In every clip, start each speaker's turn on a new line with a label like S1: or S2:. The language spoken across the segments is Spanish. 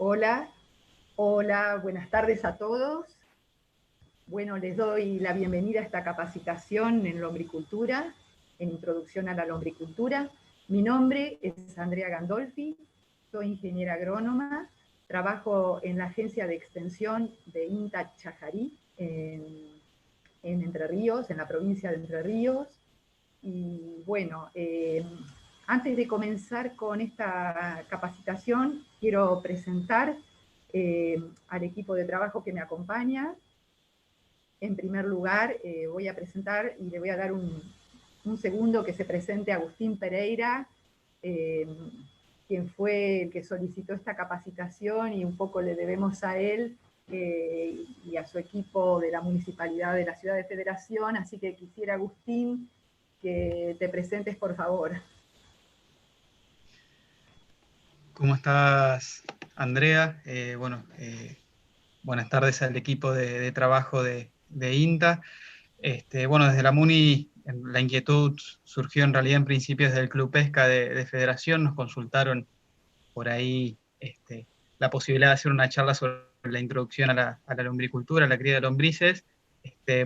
S1: Hola, hola, buenas tardes a todos. Bueno, les doy la bienvenida a esta capacitación en lombricultura, en introducción a la lombricultura. Mi nombre es Andrea Gandolfi, soy ingeniera agrónoma, trabajo en la agencia de extensión de INTA Chajarí, en Entre Ríos, en la provincia de Entre Ríos. Y bueno, antes de comenzar con esta capacitación, quiero presentar al equipo de trabajo que me acompaña. En primer lugar, voy a presentar y le voy a dar un segundo que se presente Agustín Pereira, eh, quien fue el que solicitó esta capacitación y un poco le debemos a él y a su equipo de la Municipalidad de la Ciudad de Federación, así que quisiera, Agustín, que te presentes, por favor.
S2: ¿Cómo estás, Andrea? Buenas tardes al equipo de trabajo de INTA. Bueno, desde la MUNI la inquietud surgió en realidad en principios del Club Pesca de Federación. Nos consultaron por ahí la posibilidad de hacer una charla sobre la introducción a la lombricultura, a la cría de lombrices,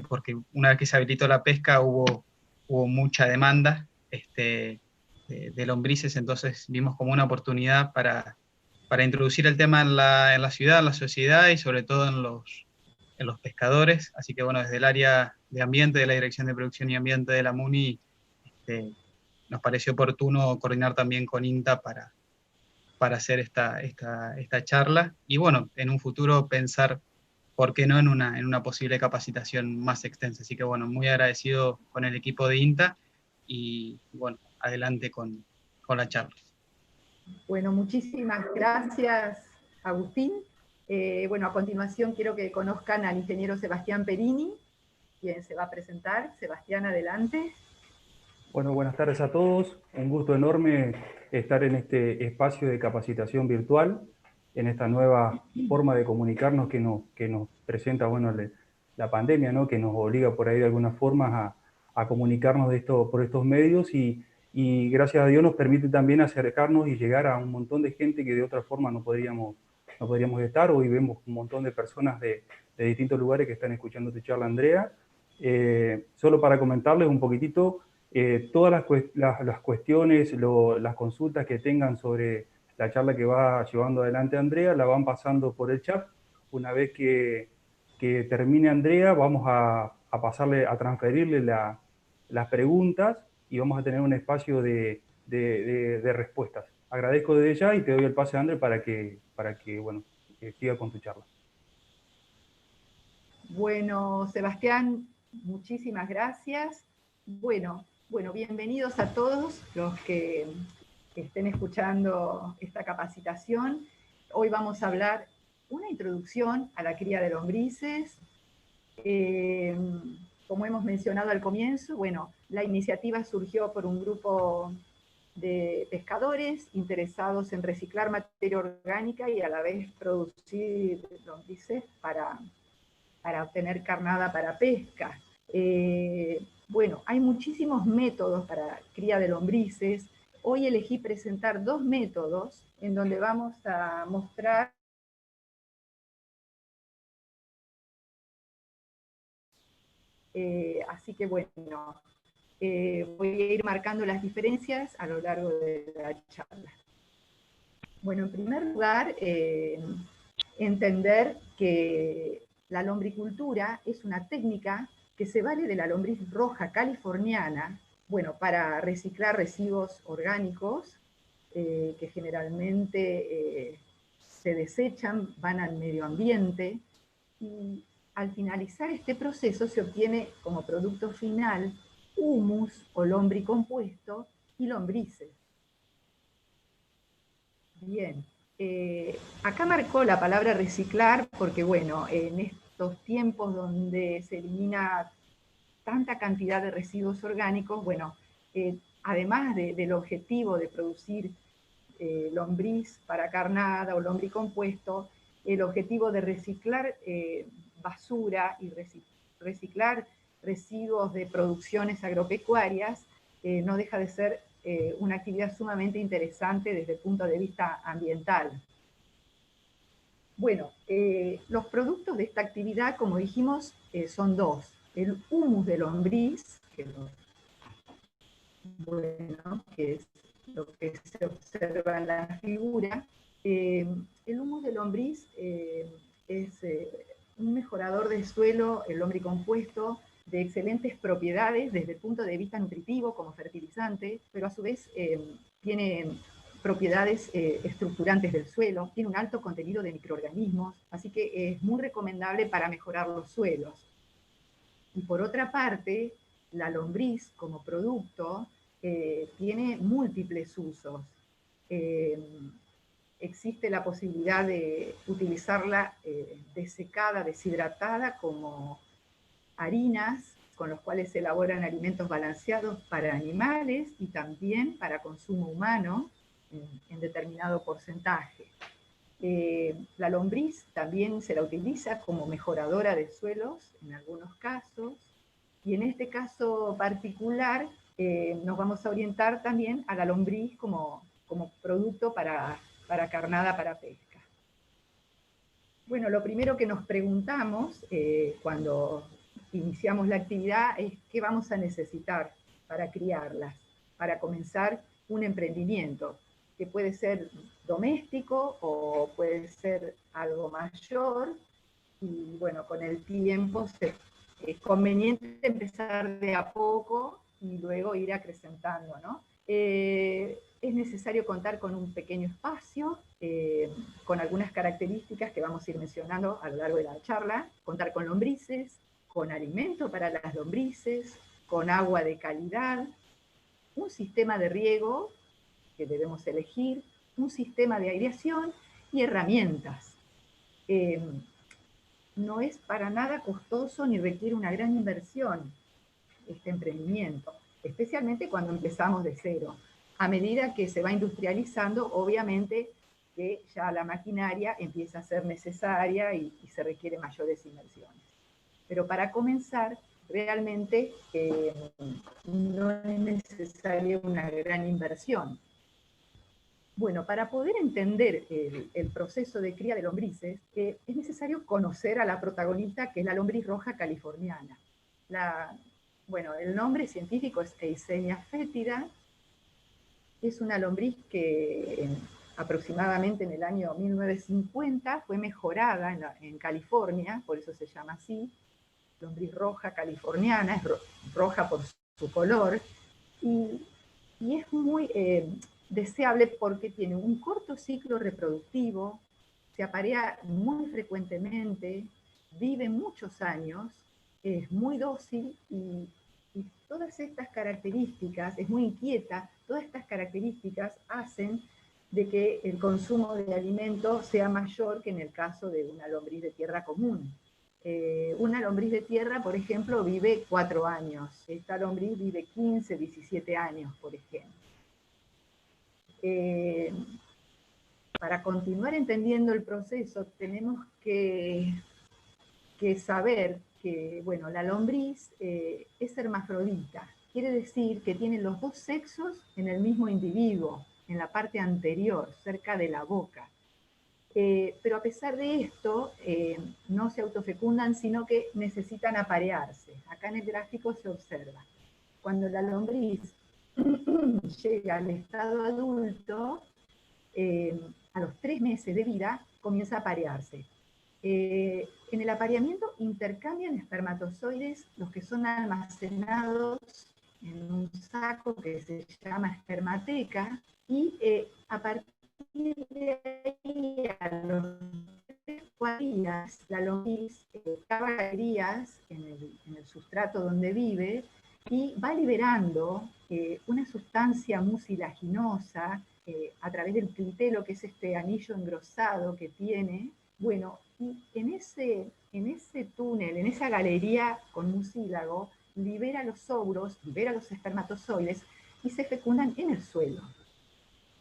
S2: porque una vez que se habilitó la pesca hubo mucha demanda. De lombrices, entonces vimos como una oportunidad para introducir el tema en la ciudad, en la sociedad y sobre todo en los pescadores. Así que bueno, desde el área de ambiente, de la Dirección de Producción y Ambiente de la MUNI, nos pareció oportuno coordinar también con INTA para hacer esta charla y bueno, en un futuro pensar, ¿por qué no?, en una posible capacitación más extensa. Así que bueno, muy agradecido con el equipo de INTA y bueno, adelante con la charla.
S1: Bueno, muchísimas gracias, Agustín. Bueno, a continuación quiero que conozcan al ingeniero Sebastián Perini, quien se va a presentar. Sebastián, adelante.
S3: Bueno, buenas tardes a todos. Un gusto enorme estar en este espacio de capacitación virtual, en esta nueva forma de comunicarnos que nos presenta, bueno, la pandemia, ¿no? Que nos obliga por ahí de alguna forma a comunicarnos por estos medios y gracias a Dios nos permite también acercarnos y llegar a un montón de gente que de otra forma no podríamos estar. Hoy vemos un montón de personas de distintos lugares que están escuchando esta charla, Andrea. Solo para comentarles un poquitito, todas las cuestiones, las consultas que tengan sobre la charla que va llevando adelante Andrea, la van pasando por el chat. Una vez que termine Andrea, vamos a pasarle, a transferirle las preguntas y vamos a tener un espacio de respuestas. Agradezco desde ya y te doy el pase, André, para que bueno, siga con tu charla.
S1: Bueno, Sebastián, muchísimas gracias. Bueno, bienvenidos a todos los que estén escuchando esta capacitación. Hoy vamos a hablar una introducción a la cría de lombrices. Como hemos mencionado al comienzo, bueno, la iniciativa surgió por un grupo de pescadores interesados en reciclar materia orgánica y a la vez producir lombrices para obtener carnada para pesca. Bueno, hay muchísimos métodos para cría de lombrices. Hoy elegí presentar dos métodos en donde vamos a mostrar así que bueno, voy a ir marcando las diferencias a lo largo de la charla. Bueno, en primer lugar, entender que la lombricultura es una técnica que se vale de la lombriz roja californiana, bueno, para reciclar residuos orgánicos que generalmente se desechan, van al medio ambiente, y al finalizar este proceso se obtiene como producto final humus o lombricompuesto y lombrices. Bien, acá marcó la palabra reciclar porque, bueno, en estos tiempos donde se elimina tanta cantidad de residuos orgánicos, bueno, además del objetivo de producir lombriz para carnada o lombricompuesto, el objetivo de reciclar basura y reciclar residuos de producciones agropecuarias no deja de ser una actividad sumamente interesante desde el punto de vista ambiental. Bueno, los productos de esta actividad, como dijimos, son dos. El humus de lombriz, que es lo que se observa en la figura. El humus de lombriz es un mejorador del suelo, el lombricompuesto, de excelentes propiedades desde el punto de vista nutritivo como fertilizante, pero a su vez tiene propiedades estructurantes del suelo, tiene un alto contenido de microorganismos, así que es muy recomendable para mejorar los suelos. Y por otra parte, la lombriz como producto tiene múltiples usos. Existe la posibilidad de utilizarla desecada, deshidratada, como harinas con los cuales se elaboran alimentos balanceados para animales y también para consumo humano en determinado porcentaje. La lombriz también se la utiliza como mejoradora de suelos en algunos casos, y en este caso particular nos vamos a orientar también a la lombriz como producto para carnada, para pesca. Bueno, lo primero que nos preguntamos cuando iniciamos la actividad es qué vamos a necesitar para criarlas, para comenzar un emprendimiento, que puede ser doméstico o puede ser algo mayor, y bueno, con el tiempo es conveniente empezar de a poco y luego ir acrecentando, ¿no? Es necesario contar con un pequeño espacio, con algunas características que vamos a ir mencionando a lo largo de la charla, contar con lombrices, con alimento para las lombrices, con agua de calidad, un sistema de riego que debemos elegir, un sistema de aireación y herramientas. No es para nada costoso ni requiere una gran inversión este emprendimiento, especialmente cuando empezamos de cero. A medida que se va industrializando, obviamente que ya la maquinaria empieza a ser necesaria y se requiere mayores inversiones. Pero para comenzar, realmente no es necesaria una gran inversión. Bueno, para poder entender el proceso de cría de lombrices, es necesario conocer a la protagonista, que es la lombriz roja californiana. Bueno, el nombre científico es Eisenia fétida. Es una lombriz que aproximadamente en el año 1950 fue mejorada en California, por eso se llama así, lombriz roja californiana, es roja por su color, y es muy deseable porque tiene un corto ciclo reproductivo, se aparea muy frecuentemente, vive muchos años, es muy dócil y todas estas características, es muy inquieta, todas estas características hacen de que el consumo de alimentos sea mayor que en el caso de una lombriz de tierra común. Una lombriz de tierra, por ejemplo, vive 4 años. Esta lombriz vive 15, 17 años, por ejemplo. Para continuar entendiendo el proceso, tenemos que saber que, bueno, la lombriz es hermafrodita. Quiere decir que tiene los dos sexos en el mismo individuo, en la parte anterior, cerca de la boca. Pero a pesar de esto, no se autofecundan, sino que necesitan aparearse. Acá en el gráfico se observa. Cuando la lombriz llega al estado adulto, a los 3 meses de vida, comienza a aparearse. En el apareamiento intercambian espermatozoides, los que son almacenados en un saco que se llama espermateca, y a partir de ahí, a los 3-4 días, la lombriz cava crías en el sustrato donde vive y va liberando una sustancia mucilaginosa a través del clitelo, que es este anillo engrosado que tiene. Bueno, y en ese túnel, en esa galería con mucílago, libera los óvulos, libera los espermatozoides y se fecundan en el suelo.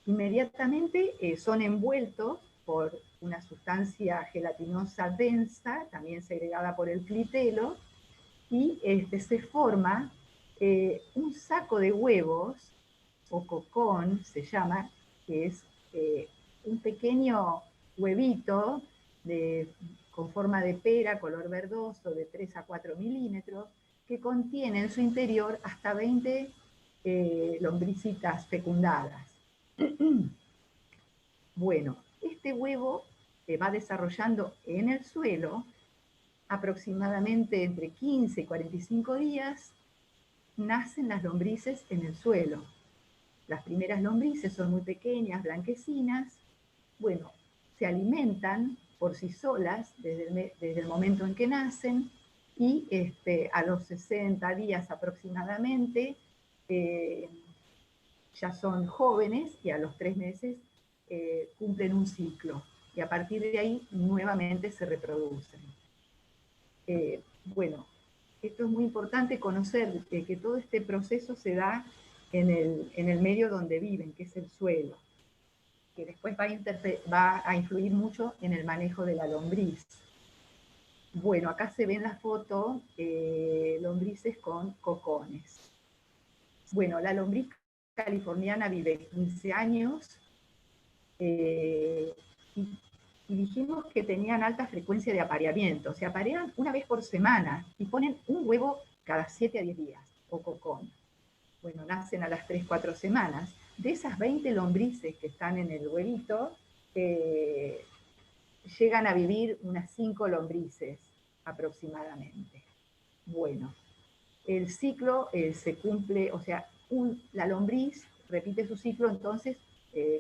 S1: Inmediatamente son envueltos por una sustancia gelatinosa densa, también segregada por el clitelo, y se forma un saco de huevos, o cocón se llama, que es un pequeño huevito con forma de pera, color verdoso, de 3 a 4 milímetros, que contiene en su interior hasta 20 lombricitas fecundadas. Bueno, este huevo se va desarrollando en el suelo aproximadamente entre 15 y 45 días, nacen las lombrices en el suelo. Las primeras lombrices son muy pequeñas, blanquecinas. Bueno, se alimentan por sí solas desde el momento en que nacen y a los 60 días aproximadamente ya son jóvenes y a los 3 meses cumplen un ciclo. Y a partir de ahí nuevamente se reproducen. Bueno, esto es muy importante conocer que todo este proceso se da en el medio donde viven, que es el suelo, que después va a influir mucho en el manejo de la lombriz. Bueno, acá se ve en la foto lombrices con cocones. Bueno, la lombriz californiana vive 15 años y dijimos que tenían alta frecuencia de apareamiento. Se aparean una vez por semana y ponen un huevo cada 7 a 10 días, o cocón. Bueno, nacen a las 3, 4 semanas. De esas 20 lombrices que están en el huevito, llegan a vivir unas 5 lombrices aproximadamente. Bueno, el ciclo se cumple, o sea, la lombriz repite su ciclo entonces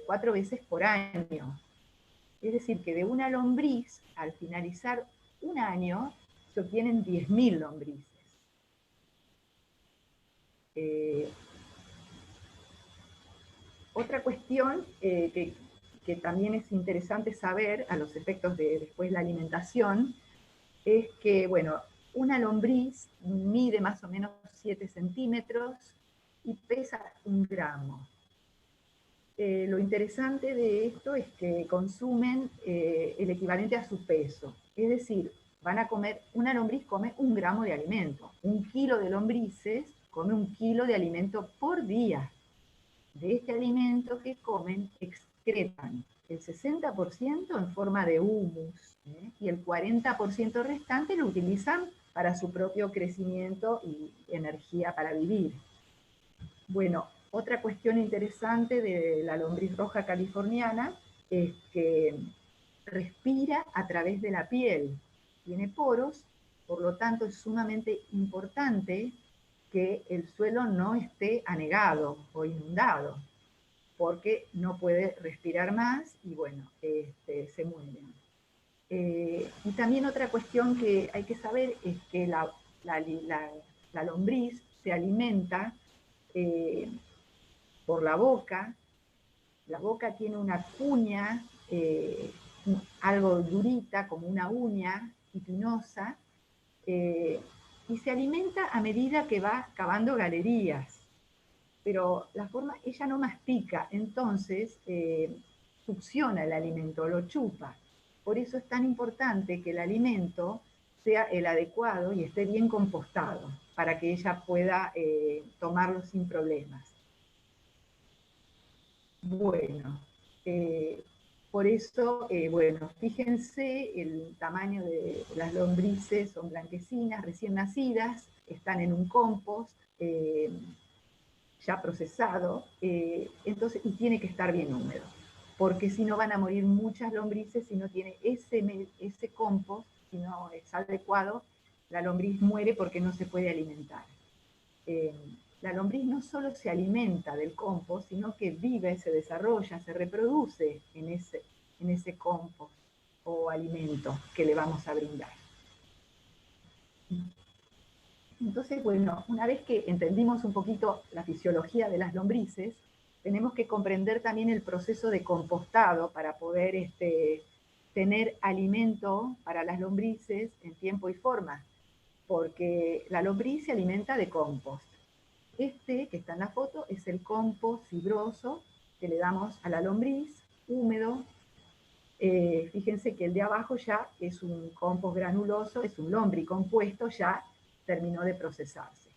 S1: 4 veces por año. Es decir, que de una lombriz, al finalizar un año, se obtienen 10.000 lombrices. Otra cuestión que también es interesante saber a los efectos de después la alimentación es que, bueno, una lombriz mide más o menos 7 centímetros y pesa 1 gramo. Lo interesante de esto es que consumen el equivalente a su peso. Es decir, van a comer, una lombriz come 1 gramo de alimento. 1 kilo de lombrices come 1 kilo de alimento por día. De este alimento que comen, excretan el 60% en forma de humus, y el 40% restante lo utilizan para su propio crecimiento y energía para vivir. Bueno, otra cuestión interesante de la lombriz roja californiana es que respira a través de la piel, tiene poros, por lo tanto es sumamente importante que el suelo no esté anegado o inundado, porque no puede respirar más y bueno, se mueren. Y también otra cuestión que hay que saber es que la lombriz se alimenta por la boca. La boca tiene una cuña, algo durita, como una uña chitinosa, y se alimenta a medida que va cavando galerías. Pero ella no mastica, entonces succiona el alimento, lo chupa. Por eso es tan importante que el alimento sea el adecuado y esté bien compostado, para que ella pueda tomarlo sin problemas. Bueno, por eso, bueno, fíjense el tamaño de las lombrices, son blanquecinas, recién nacidas, están en un compost ya procesado, entonces, y tiene que estar bien húmedo, porque si no van a morir muchas lombrices si no tiene ese compost, si no es adecuado, la lombriz muere porque no se puede alimentar. La lombriz no solo se alimenta del compost, sino que vive, se desarrolla, se reproduce en ese compost o alimento que le vamos a brindar. Entonces, bueno, una vez que entendimos un poquito la fisiología de las lombrices, tenemos que comprender también el proceso de compostado para poder tener alimento para las lombrices en tiempo y forma, porque la lombriz se alimenta de compost. Este que está en la foto es el compost fibroso que le damos a la lombriz, húmedo. Fíjense que el de abajo ya es un compost granuloso, es un lombricompuesto, ya terminó de procesarse.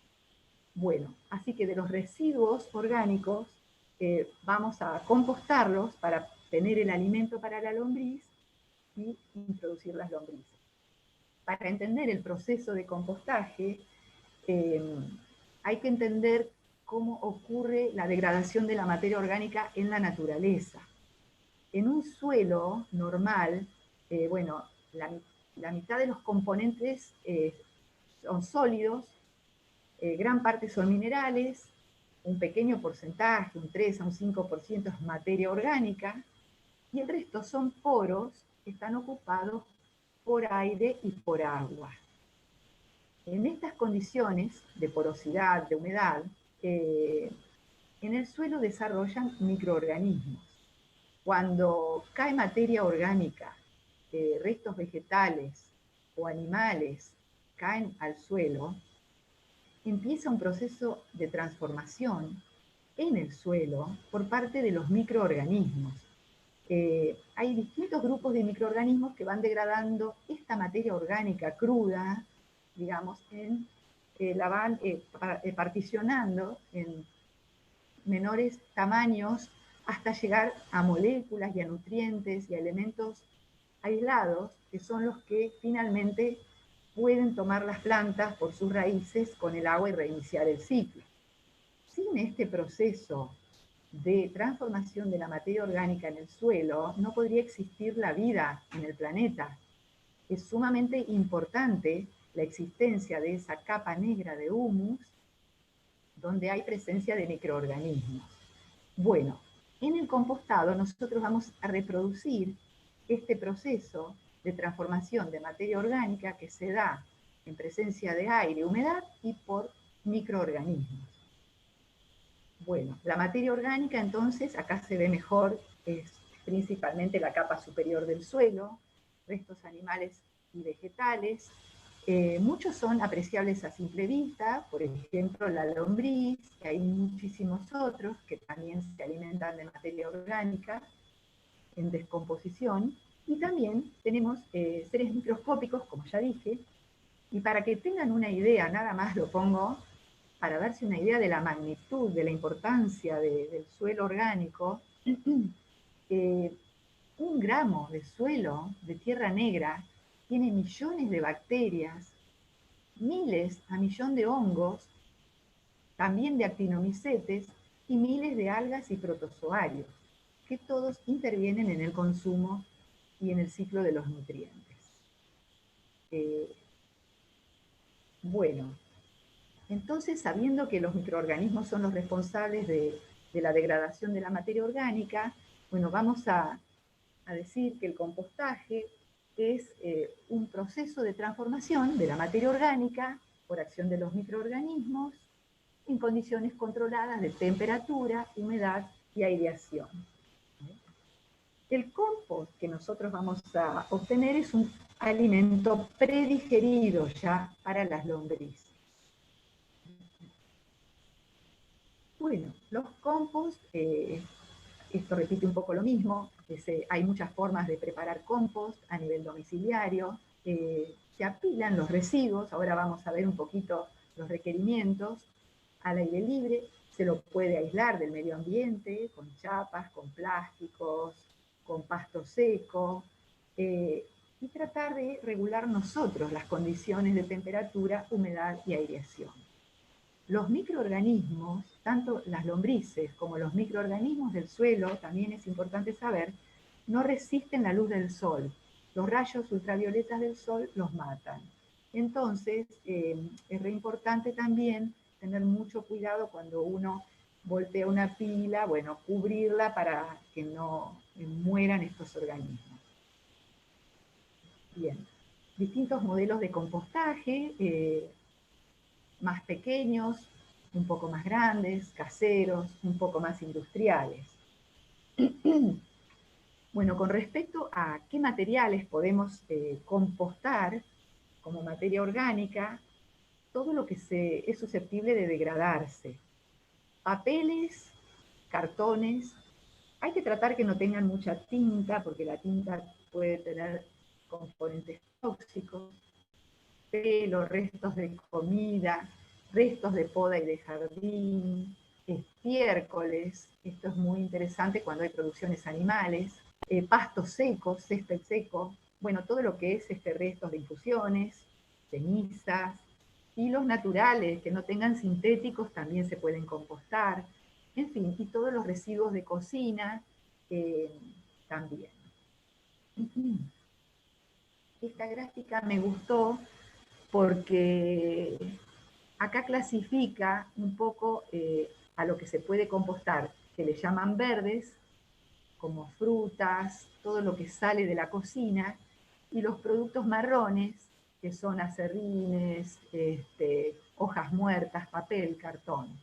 S1: Bueno, así que de los residuos orgánicos vamos a compostarlos para tener el alimento para la lombriz y introducir las lombrices. Para entender el proceso de compostaje, hay que entender cómo ocurre la degradación de la materia orgánica en la naturaleza. En un suelo normal, bueno, la mitad de los componentes son sólidos, gran parte son minerales, un pequeño porcentaje, un 3 a un 5% es materia orgánica, y el resto son poros que están ocupados por aire y por agua. En estas condiciones de porosidad, de humedad, en el suelo desarrollan microorganismos. Cuando cae materia orgánica, restos vegetales o animales caen al suelo, empieza un proceso de transformación en el suelo por parte de los microorganismos. Hay distintos grupos de microorganismos que van degradando esta materia orgánica cruda, digamos, la van particionando en menores tamaños hasta llegar a moléculas y a nutrientes y a elementos aislados, que son los que finalmente pueden tomar las plantas por sus raíces con el agua y reiniciar el ciclo. Sin este proceso de transformación de la materia orgánica en el suelo, no podría existir la vida en el planeta. Es sumamente importante la existencia de esa capa negra de humus, donde hay presencia de microorganismos. Bueno, en el compostado nosotros vamos a reproducir este proceso de transformación de materia orgánica que se da en presencia de aire, humedad y por microorganismos. Bueno, la materia orgánica entonces, acá se ve mejor, es principalmente la capa superior del suelo, restos animales y vegetales. Muchos son apreciables a simple vista, por ejemplo la lombriz, y hay muchísimos otros que también se alimentan de materia orgánica en descomposición, y también tenemos seres microscópicos, como ya dije, y para que tengan una idea, nada más lo pongo, para darse una idea de la magnitud, de la importancia del suelo orgánico, un gramo de suelo de tierra negra tiene millones de bacterias, miles a millón de hongos, también de actinomicetes y miles de algas y protozoarios, que todos intervienen en el consumo y en el ciclo de los nutrientes. Bueno, entonces, sabiendo que los microorganismos son los responsables de la degradación de la materia orgánica, bueno, vamos a decir que el compostaje es un proceso de transformación de la materia orgánica por acción de los microorganismos en condiciones controladas de temperatura, humedad y aireación. El compost que nosotros vamos a obtener es un alimento predigerido ya para las lombrices. Bueno, los compost, esto repite un poco lo mismo, hay muchas formas de preparar compost a nivel domiciliario, se apilan los residuos, ahora vamos a ver un poquito los requerimientos, al aire libre, se lo puede aislar del medio ambiente, con chapas, con plásticos, con pasto seco, y tratar de regular nosotros las condiciones de temperatura, humedad y aireación. Los microorganismos, tanto las lombrices como los microorganismos del suelo, también es importante saber, no resisten la luz del sol. Los rayos ultravioletas del sol los matan. Entonces, es re importante también tener mucho cuidado cuando uno voltea una pila, bueno, cubrirla para que no mueran estos organismos. Bien, distintos modelos de compostaje, más pequeños, un poco más grandes, caseros, un poco más industriales. Bueno, con respecto a qué materiales podemos compostar como materia orgánica, todo lo que es susceptible de degradarse. Papeles, cartones, hay que tratar que no tengan mucha tinta, porque la tinta puede tener componentes tóxicos, pelo, restos de comida, restos de poda y de jardín, estiércoles, esto es muy interesante cuando hay producciones animales, pastos secos, césped seco, bueno, todo lo que es restos de infusiones, cenizas, y los naturales que no tengan sintéticos también se pueden compostar, en fin, y todos los residuos de cocina también. Esta gráfica me gustó porque acá clasifica un poco a lo que se puede compostar, que le llaman verdes, como frutas, todo lo que sale de la cocina, y los productos marrones, que son aserrines, hojas muertas, papel, cartón.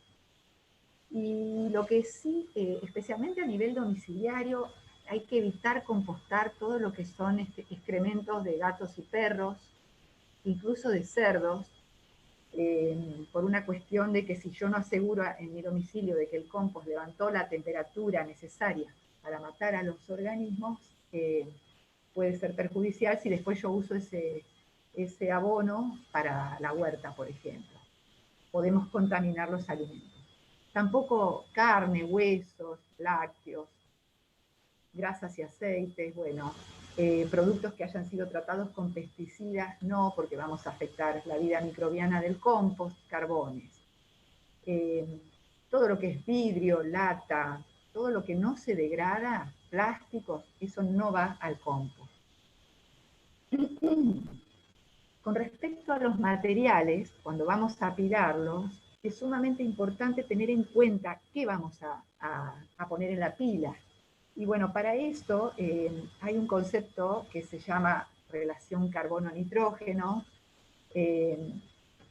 S1: Y lo que sí, especialmente a nivel domiciliario, hay que evitar compostar todo lo que son excrementos de gatos y perros, incluso de cerdos, por una cuestión de que si yo no aseguro en mi domicilio de que el compost levantó la temperatura necesaria para matar a los organismos, puede ser perjudicial si después yo uso ese abono para la huerta, por ejemplo. Podemos contaminar los alimentos. Tampoco carne, huesos, lácteos, grasas y aceites, bueno, productos que hayan sido tratados con pesticidas, no, porque vamos a afectar la vida microbiana del compost, carbones. Todo lo que es vidrio, lata, todo lo que no se degrada, plásticos, eso no va al compost. Con respecto a los materiales, cuando vamos a apilarlos, es sumamente importante tener en cuenta qué vamos a poner en la pila. Y bueno, para esto hay un concepto que se llama relación carbono-nitrógeno.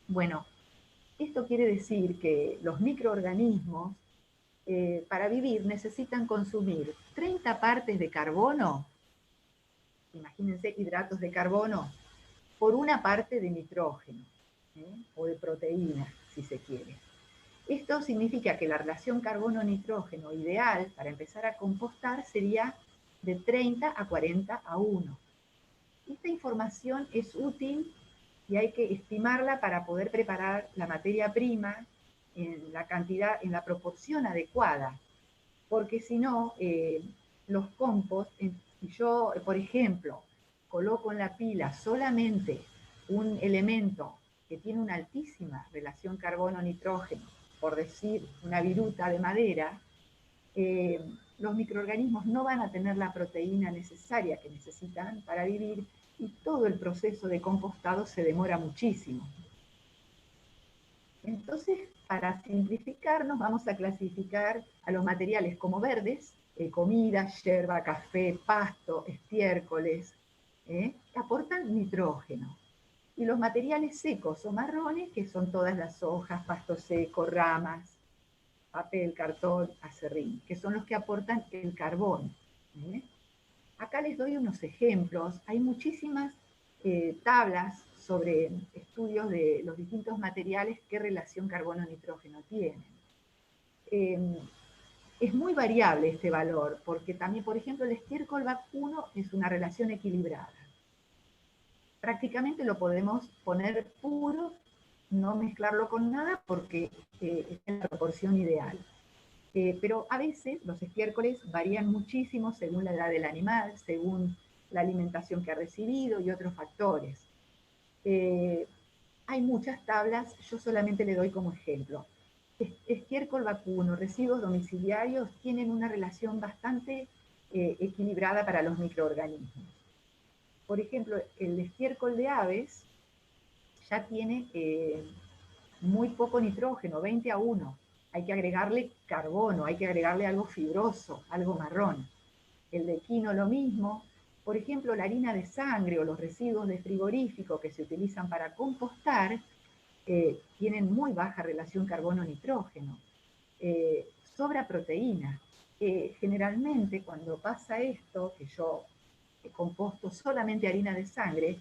S1: Bueno, esto quiere decir que los microorganismos para vivir necesitan consumir 30 partes de carbono, imagínense hidratos de carbono, por una parte de nitrógeno, o de proteína, si se quiere. Esto significa que la relación carbono-nitrógeno ideal para empezar a compostar sería de 30 a 40 a 1. Esta información es útil y hay que estimarla para poder preparar la materia prima en la cantidad, en la proporción adecuada, porque si no, los compost, si yo, por ejemplo, coloco en la pila solamente un elemento que tiene una altísima relación carbono-nitrógeno, por decir una viruta de madera, los microorganismos no van a tener la proteína necesaria que necesitan para vivir y todo el proceso de compostado se demora muchísimo. Entonces, para simplificarnos, vamos a clasificar a los materiales como verdes, comida, yerba, café, pasto, estiércoles, que aportan nitrógeno. Y los materiales secos o marrones, que son todas las hojas, pasto seco, ramas, papel, cartón, aserrín, que son los que aportan el carbón. Acá les doy unos ejemplos. Hay muchísimas tablas sobre estudios de los distintos materiales, qué relación carbono-nitrógeno tienen. Es muy variable este valor, porque también, por ejemplo, el estiércol vacuno es una relación equilibrada. Prácticamente lo podemos poner puro, no mezclarlo con nada, porque es en la proporción ideal. Pero a veces los estiércoles varían muchísimo según la edad del animal, según la alimentación que ha recibido y otros factores. Hay muchas tablas, yo solamente le doy como ejemplo. Estiércol vacuno, residuos domiciliarios tienen una relación bastante equilibrada para los microorganismos. Por ejemplo, el estiércol de aves ya tiene muy poco nitrógeno, 20 a 1. Hay que agregarle carbono, hay que agregarle algo fibroso, algo marrón. El de quino lo mismo. Por ejemplo, la harina de sangre o los residuos de frigorífico que se utilizan para compostar tienen muy baja relación carbono-nitrógeno. Sobra proteína. Generalmente cuando pasa esto, que yo composto solamente harina de sangre,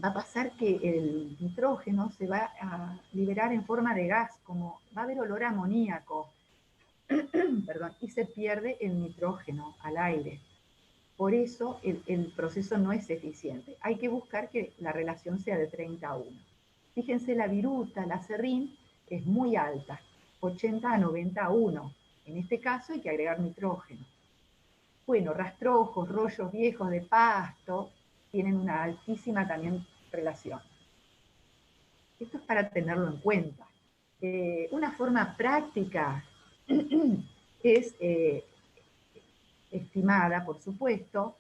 S1: va a pasar que el nitrógeno se va a liberar en forma de gas, como va a haber olor a amoníaco, perdón, y se pierde el nitrógeno al aire. Por eso el proceso no es eficiente. Hay que buscar que la relación sea de 30 a 1. Fíjense la viruta, la aserrín, es muy alta, 80 a 90 a 1. En este caso hay que agregar nitrógeno. Bueno, rastrojos, rollos viejos de pasto, tienen una altísima también relación. Esto es para tenerlo en cuenta. Una forma práctica es estimada, por supuesto,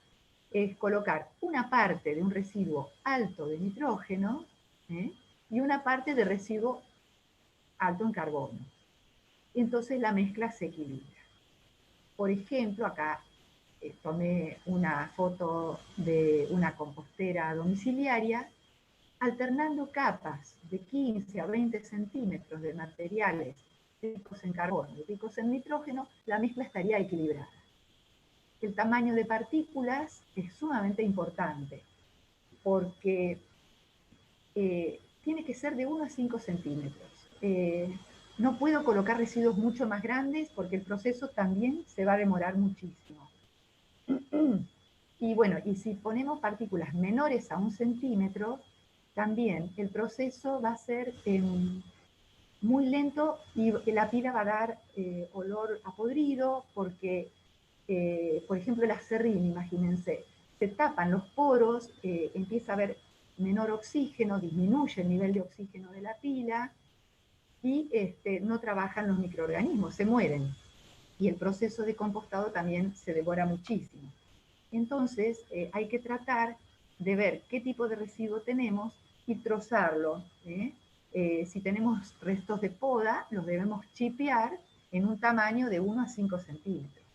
S1: es colocar una parte de un residuo alto de nitrógeno y una parte de residuo alto en carbono. Entonces la mezcla se equilibra. Por ejemplo, acá tomé una foto de una compostera domiciliaria, alternando capas de 15 a 20 centímetros de materiales ricos en carbono y ricos en nitrógeno, la mezcla estaría equilibrada. El tamaño de partículas es sumamente importante porque tiene que ser de 1 a 5 centímetros. No puedo colocar residuos mucho más grandes porque el proceso también se va a demorar muchísimo. Y bueno, y si ponemos partículas menores a 1 centímetro, también el proceso va a ser muy lento y la pila va a dar olor a podrido porque, por ejemplo, el acerrín, imagínense, se tapan los poros, empieza a haber menor oxígeno, disminuye el nivel de oxígeno de la pila y no trabajan los microorganismos, se mueren. Y el proceso de compostado también se demora muchísimo. Entonces, hay que tratar de ver qué tipo de residuo tenemos y trozarlo. Si tenemos restos de poda, los debemos chipear en un tamaño de 1 a 5 centímetros.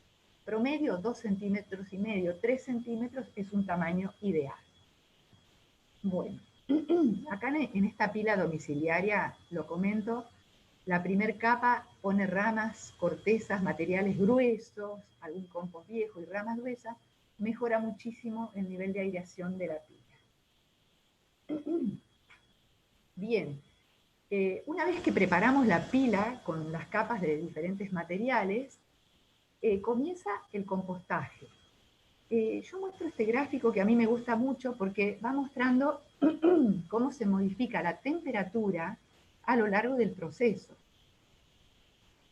S1: Promedio 2 centímetros y medio, 3 centímetros es un tamaño ideal. Bueno, acá en esta pila domiciliaria, lo comento, la primer capa pone ramas, cortezas, materiales gruesos, algún compost viejo y ramas gruesas, mejora muchísimo el nivel de aireación de la pila. Bien, una vez que preparamos la pila con las capas de diferentes materiales, comienza el compostaje. Yo muestro este gráfico que a mí me gusta mucho porque va mostrando cómo se modifica la temperatura a lo largo del proceso.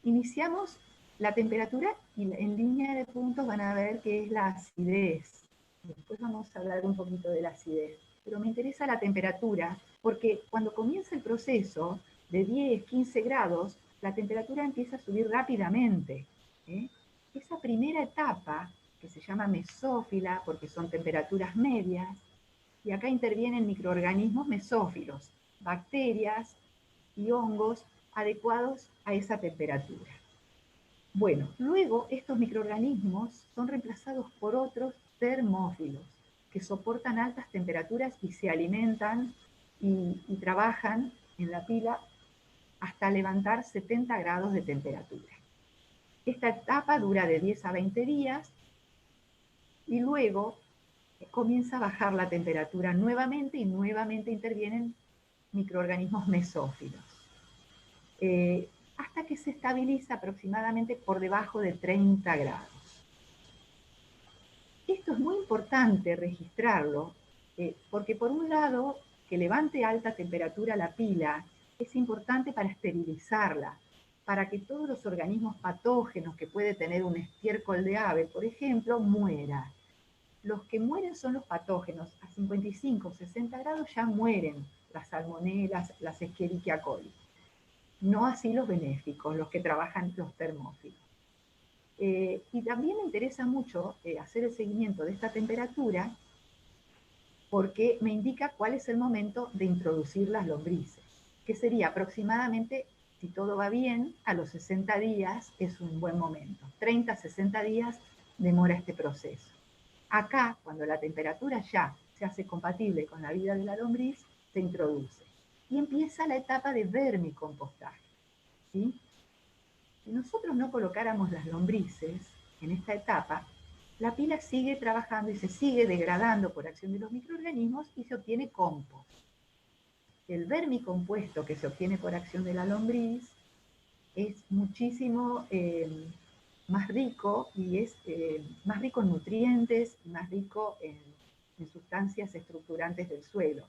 S1: Iniciamos la temperatura y en línea de puntos van a ver que es la acidez. Después vamos a hablar un poquito de la acidez. Pero me interesa la temperatura porque cuando comienza el proceso de 10, 15 grados, la temperatura empieza a subir rápidamente. Esa primera etapa, que se llama mesófila porque son temperaturas medias, y acá intervienen microorganismos mesófilos, bacterias y hongos adecuados a esa temperatura. Bueno, luego estos microorganismos son reemplazados por otros termófilos que soportan altas temperaturas y se alimentan y trabajan en la pila hasta levantar 70 grados de temperatura. Esta etapa dura de 10 a 20 días y luego comienza a bajar la temperatura nuevamente y nuevamente intervienen microorganismos mesófilos. Hasta que se estabiliza aproximadamente por debajo de 30 grados. Esto es muy importante registrarlo, porque por un lado, que levante alta temperatura la pila es importante para esterilizarla, para que todos los organismos patógenos que puede tener un estiércol de ave, por ejemplo, muera. Los que mueren son los patógenos, a 55 o 60 grados ya mueren las salmonelas, las Escherichia coli. No así los benéficos, los que trabajan los termófilos. Y también me interesa mucho hacer el seguimiento de esta temperatura porque me indica cuál es el momento de introducir las lombrices, que sería aproximadamente, si todo va bien, a los 60 días es un buen momento. 30 a 60 días demora este proceso. Acá, cuando la temperatura ya se hace compatible con la vida de la lombriz, se introduce. Y empieza la etapa de vermicompostaje. ¿Sí? Si nosotros no colocáramos las lombrices en esta etapa, la pila sigue trabajando y se sigue degradando por acción de los microorganismos y se obtiene compost. El vermicompuesto que se obtiene por acción de la lombriz es muchísimo más rico y es más rico en nutrientes y más rico en sustancias estructurantes del suelo.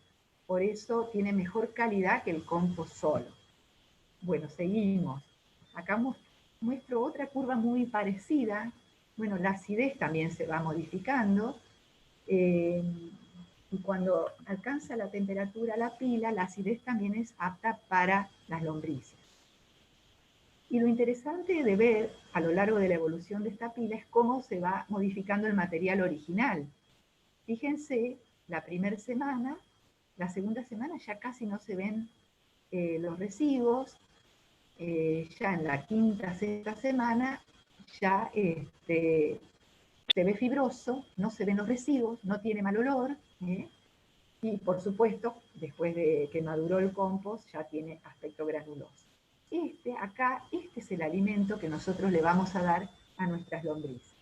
S1: Por eso tiene mejor calidad que el compost solo. Bueno, seguimos. Acá muestro otra curva muy parecida Bueno, la acidez también se va modificando, y cuando alcanza la temperatura la pila, la acidez también es apta para las lombrices. Y lo interesante de ver a lo largo de la evolución de esta pila es cómo se va modificando el material original. Fíjense, la primera semana, la segunda semana ya casi no se ven los residuos, ya en la quinta, sexta semana ya se ve fibroso, no se ven los residuos, no tiene mal olor, y por supuesto, después de que maduró el compost, ya tiene aspecto granuloso. Este es el alimento que nosotros le vamos a dar a nuestras lombrices.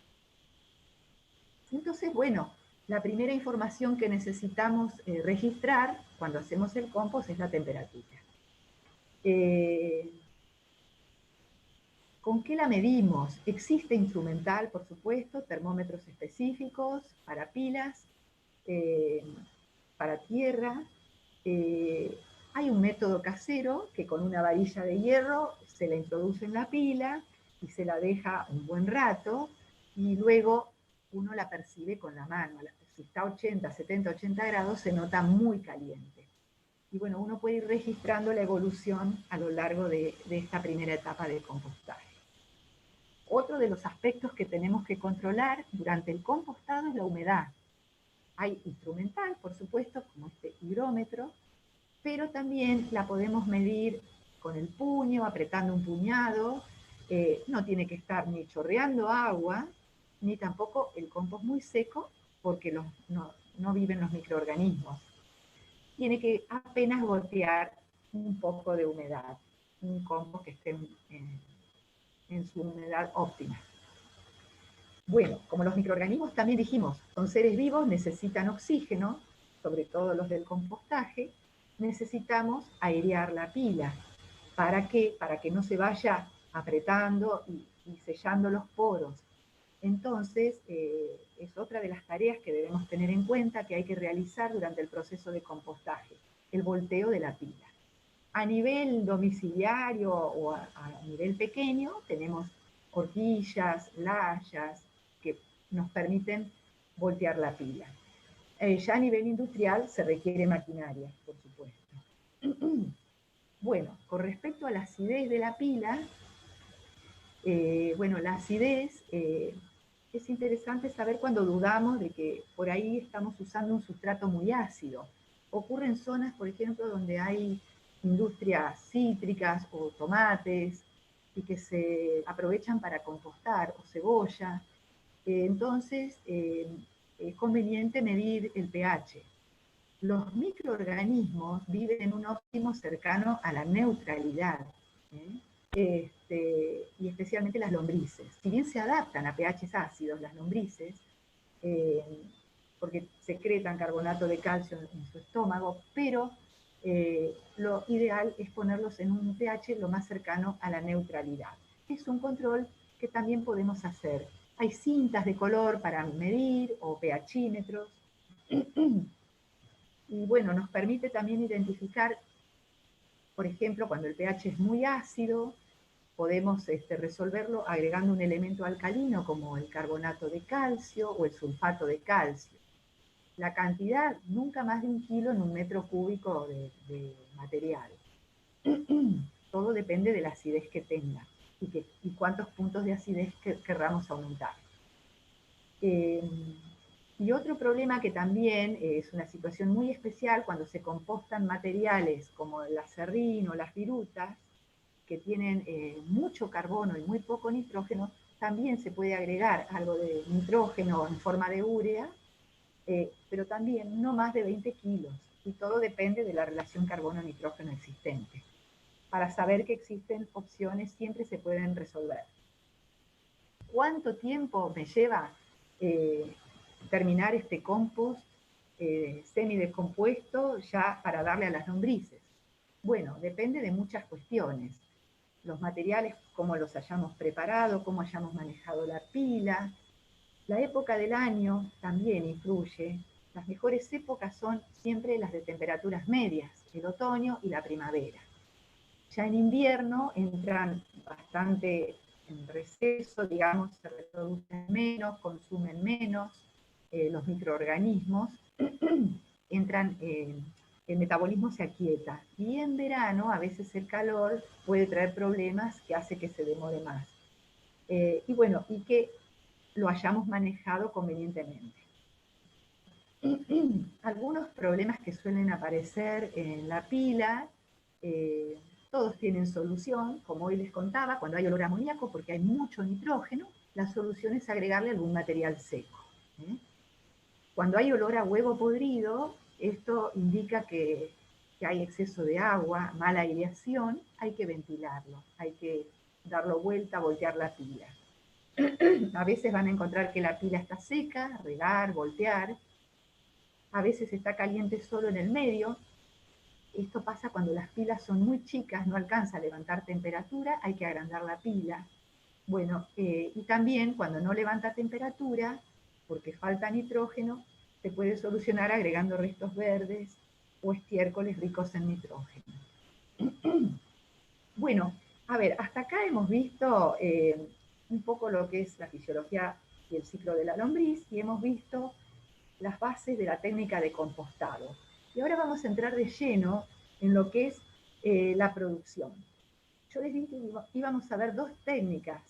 S1: Entonces, bueno, la primera información que necesitamos registrar cuando hacemos el compost es la temperatura. ¿Con qué la medimos? Existe instrumental, por supuesto, termómetros específicos para pilas, para tierra. Hay un método casero que con una varilla de hierro se la introduce en la pila y se la deja un buen rato, y luego uno la percibe con la mano. Si está a 80, 70, 80 grados, se nota muy caliente. Y bueno, uno puede ir registrando la evolución a lo largo de esta primera etapa de compostaje. Otro de los aspectos que tenemos que controlar durante el compostado es la humedad. Hay instrumental, por supuesto, como este higrómetro, pero también la podemos medir con el puño, apretando un puñado. No tiene que estar ni chorreando agua, ni tampoco el compost muy seco, porque no viven los microorganismos. Tiene que apenas golpear un poco de humedad, un compost que esté en su humedad óptima. Bueno, como los microorganismos también dijimos, son seres vivos, necesitan oxígeno, sobre todo los del compostaje, necesitamos airear la pila. ¿Para qué? Para que no se vaya apretando y sellando los poros. Entonces, es otra de las tareas que debemos tener en cuenta, que hay que realizar durante el proceso de compostaje, el volteo de la pila. A nivel domiciliario o a nivel pequeño, tenemos horquillas, layas, que nos permiten voltear la pila. Ya a nivel industrial se requiere maquinaria, por supuesto. Bueno, con respecto a la acidez de la pila, bueno, la acidez es interesante saber cuando dudamos de que por ahí estamos usando un sustrato muy ácido. Ocurre en zonas, por ejemplo, donde hay industrias cítricas o tomates y que se aprovechan para compostar, o cebolla. Entonces, es conveniente medir el pH. Los microorganismos viven en un óptimo cercano a la neutralidad, y especialmente las lombrices. Si bien se adaptan a pHs ácidos las lombrices, porque secretan carbonato de calcio en su estómago, pero lo ideal es ponerlos en un pH lo más cercano a la neutralidad. Es un control que también podemos hacer. Hay cintas de color para medir o pHímetros. Y bueno, nos permite también identificar, por ejemplo, cuando el pH es muy ácido, podemos resolverlo agregando un elemento alcalino como el carbonato de calcio o el sulfato de calcio. La cantidad, nunca más de 1 kilo en un metro cúbico de material. Todo depende de la acidez que tenga y cuántos puntos de acidez querramos aumentar. Y otro problema que también es una situación muy especial cuando se compostan materiales como el acerrín o las virutas, que tienen mucho carbono y muy poco nitrógeno, también se puede agregar algo de nitrógeno en forma de urea, pero también no más de 20 kilos, y todo depende de la relación carbono-nitrógeno existente. Para saber que existen opciones, siempre se pueden resolver. ¿Cuánto tiempo me lleva terminar este compost semidescompuesto ya para darle a las lombrices? Bueno, depende de muchas cuestiones. Los materiales, cómo los hayamos preparado, cómo hayamos manejado la pila. La época del año también influye. Las mejores épocas son siempre las de temperaturas medias, el otoño y la primavera. Ya en invierno entran bastante en receso, digamos, se reproducen menos, consumen menos, los microorganismos, entran, el metabolismo se aquieta. Y en verano, a veces el calor puede traer problemas que hace que se demore más. Y bueno, y que lo hayamos manejado convenientemente. Algunos problemas que suelen aparecer en la pila, todos tienen solución, como hoy les contaba, cuando hay olor a amoníaco, porque hay mucho nitrógeno, la solución es agregarle algún material seco. Cuando hay olor a huevo podrido, esto indica que hay exceso de agua, mala aireación, hay que ventilarlo, hay que darlo vuelta, voltear la pila. A veces van a encontrar que la pila está seca, regar, voltear. A veces está caliente solo en el medio. Esto pasa cuando las pilas son muy chicas, no alcanza a levantar temperatura, hay que agrandar la pila. Bueno, y también cuando no levanta temperatura, porque falta nitrógeno, se puede solucionar agregando restos verdes o estiércoles ricos en nitrógeno. Bueno, a ver, hasta acá hemos visto un poco lo que es la fisiología y el ciclo de la lombriz, y hemos visto las bases de la técnica de compostado. Y ahora vamos a entrar de lleno en lo que es la producción. Yo les dije que íbamos a ver dos técnicas.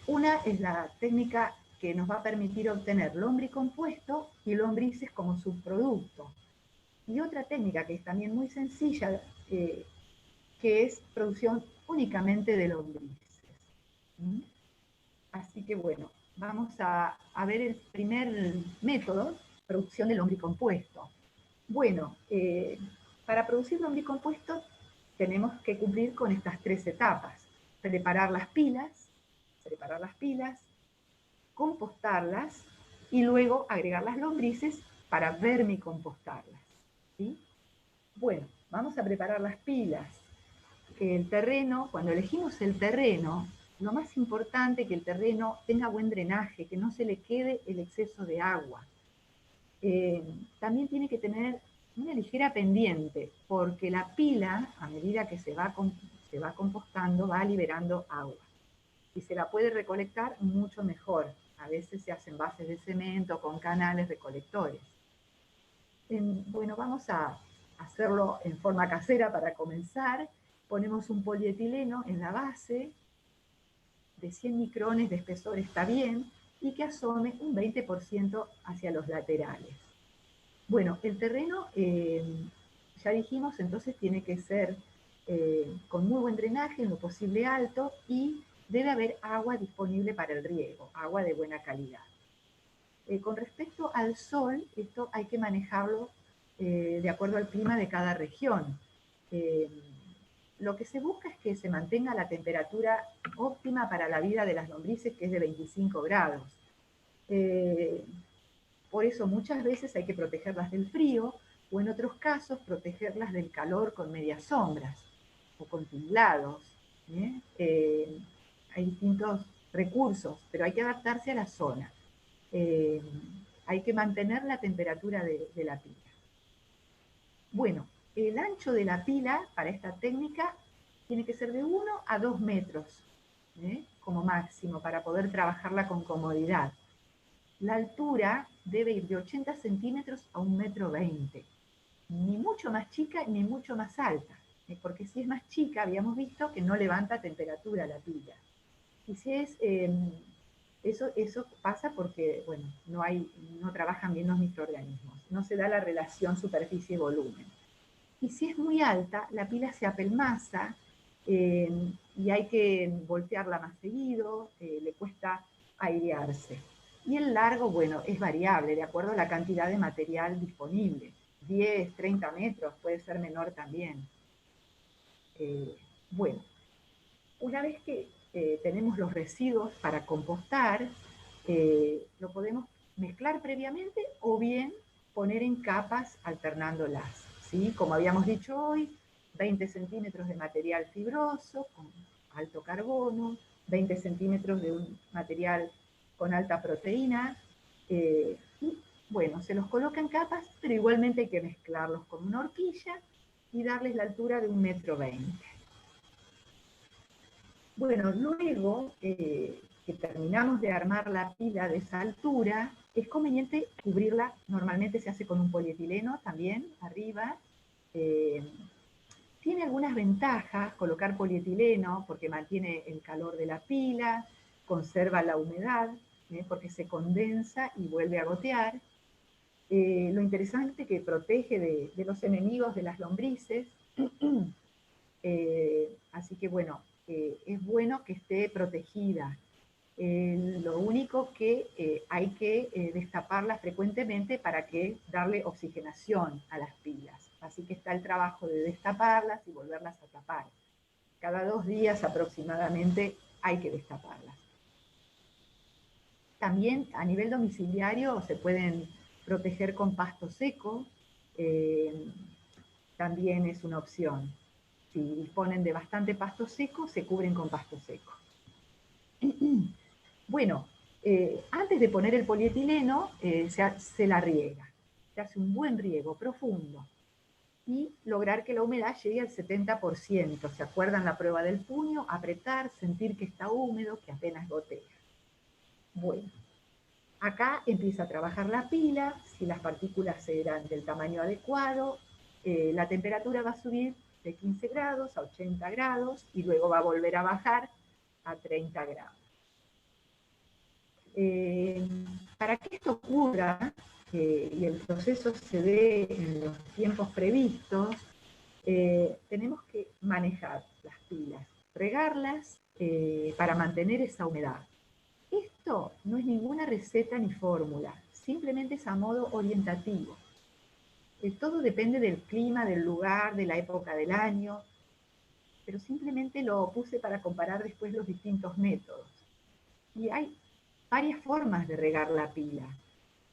S1: Una es la técnica que nos va a permitir obtener lombricompuesto y lombrices como subproducto. Y otra técnica que es también muy sencilla, que es producción únicamente de lombrices. Así que bueno, vamos a ver el primer método, producción de lombricompuesto. Bueno, para producir lombricompuesto tenemos que cumplir con estas tres etapas. Preparar las pilas, compostarlas y luego agregar las lombrices para vermicompostarlas, ¿sí? Bueno, vamos a preparar las pilas. El terreno, cuando elegimos el terreno, lo más importante es que el terreno tenga buen drenaje, que no se le quede el exceso de agua. También tiene que tener una ligera pendiente, porque la pila, a medida que se va compostando, va liberando agua. Si se la puede recolectar, mucho mejor. A veces se hacen bases de cemento con canales recolectores. Bueno, vamos a hacerlo en forma casera para comenzar. Ponemos un polietileno en la base, de 100 micrones de espesor está bien, y que asome un 20% hacia los laterales. Bueno, el terreno, ya dijimos, entonces tiene que ser con muy buen drenaje, en lo posible alto, y debe haber agua disponible para el riego, agua de buena calidad. Con respecto al sol, esto hay que manejarlo de acuerdo al clima de cada región. Lo que se busca es que se mantenga la temperatura óptima para la vida de las lombrices, que es de 25 grados. Por eso muchas veces hay que protegerlas del frío, o en otros casos protegerlas del calor con medias sombras o con tinlados. Hay distintos recursos, pero hay que adaptarse a la zona. Hay que mantener la temperatura de la pila. Bueno, el ancho de la pila para esta técnica tiene que ser de 1 a 2 metros, como máximo, para poder trabajarla con comodidad. La altura debe ir de 80 centímetros a 1,20 m, ni mucho más chica ni mucho más alta, porque si es más chica, habíamos visto que no levanta temperatura la pila. Y si es, eso pasa porque, bueno, no trabajan bien los microorganismos, no se da la relación superficie-volumen. Y si es muy alta, la pila se apelmaza y hay que voltearla más seguido, le cuesta airearse. Y el largo, bueno, es variable, de acuerdo a la cantidad de material disponible. 10, 30 metros, puede ser menor también. Bueno, una vez que tenemos los residuos para compostar, lo podemos mezclar previamente o bien poner en capas alternándolas, ¿sí? Como habíamos dicho hoy, 20 centímetros de material fibroso con alto carbono, 20 centímetros de un material con alta proteína, y bueno, se los coloca en capas, pero igualmente hay que mezclarlos con una horquilla y darles la altura de 1,20 m. Bueno, luego que terminamos de armar la pila de esa altura, es conveniente cubrirla, normalmente se hace con un polietileno también, arriba. Tiene algunas ventajas colocar polietileno, porque mantiene el calor de la pila, conserva la humedad, porque se condensa y vuelve a gotear. Lo interesante que protege de los enemigos de las lombrices. Así que bueno, es bueno que esté protegida. Lo único que hay que destaparla frecuentemente para que darle oxigenación a las pilas. Así que está el trabajo de destaparlas y volverlas a tapar. Cada 2 días aproximadamente hay que destaparlas. También a nivel domiciliario se pueden proteger con pasto seco, también es una opción. Si disponen de bastante pasto seco, se cubren con pasto seco. Bueno, antes de poner el polietileno, se la riega. Se hace un buen riego profundo y lograr que la humedad llegue al 70%. ¿Se acuerdan la prueba del puño? Apretar, sentir que está húmedo, que apenas gotea. Bueno, acá empieza a trabajar la pila. Si las partículas serán del tamaño adecuado, la temperatura va a subir de 15 grados a 80 grados y luego va a volver a bajar a 30 grados. Para que esto ocurra y el proceso se dé en los tiempos previstos, tenemos que manejar las pilas, regarlas para mantener esa humedad. Esto no es ninguna receta ni fórmula, simplemente es a modo orientativo. Todo depende del clima, del lugar, de la época del año, pero simplemente lo puse para comparar después los distintos métodos. Y hay varias formas de regar la pila.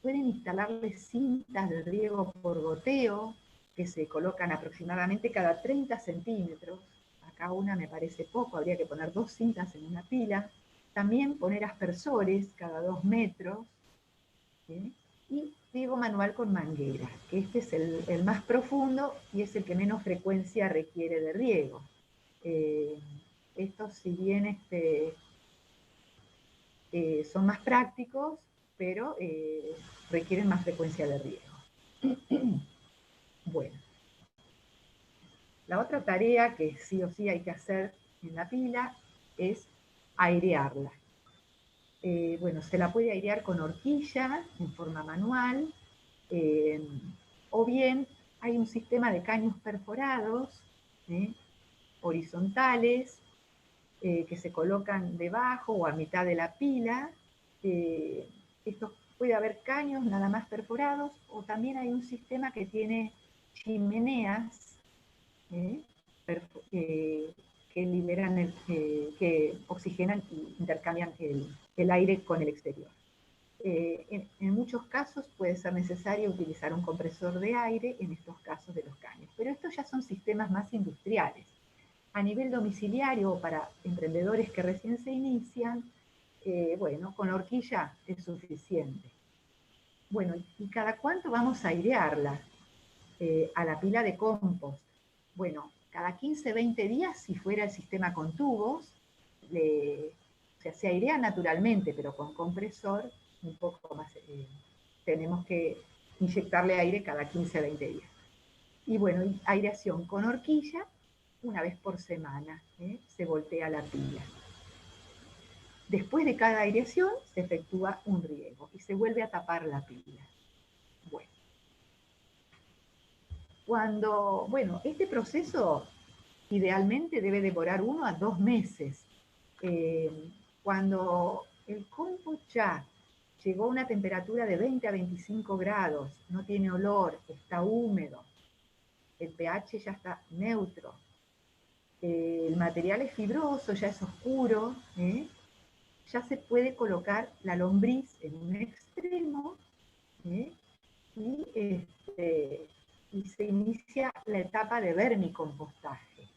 S1: Pueden instalarle cintas de riego por goteo, que se colocan aproximadamente cada 30 centímetros. Acá una me parece poco, habría que poner 2 cintas en una pila. También poner aspersores cada 2 metros. ¿Sí? Y riego manual con manguera, que este es el más profundo y es el que menos frecuencia requiere de riego. Estos, si bien son más prácticos, pero requieren más frecuencia de riego. Bueno, la otra tarea que sí o sí hay que hacer en la pila es airearla. Bueno, se la puede airear con horquilla en forma manual, o bien hay un sistema de caños perforados, horizontales, que se colocan debajo o a mitad de la pila. Estos puede haber caños nada más perforados, o también hay un sistema que tiene chimeneas que liberan, que oxigenan y intercambian el aire con el exterior. En muchos casos puede ser necesario utilizar un compresor de aire en estos casos de los caños, pero estos ya son sistemas más industriales. A nivel domiciliario o para emprendedores que recién se inician, bueno, con horquilla es suficiente. Bueno, ¿y cada cuánto vamos a airearla? A la pila de compost. Bueno, cada 15, 20 días, si fuera el sistema con tubos, o sea, se airea naturalmente, pero con compresor, un poco más, tenemos que inyectarle aire cada 15, 20 días. Y bueno, aireación con horquilla, una vez por semana, se voltea la pila. Después de cada aireación se efectúa un riego y se vuelve a tapar la pila. Bueno, este proceso idealmente debe demorar 1 a 2 meses. Cuando el compost ya llegó a una temperatura de 20 a 25 grados, no tiene olor, está húmedo, el pH ya está neutro, el material es fibroso, ya es oscuro, ya se puede colocar la lombriz en un extremo, y se inicia la etapa de vermicompostaje.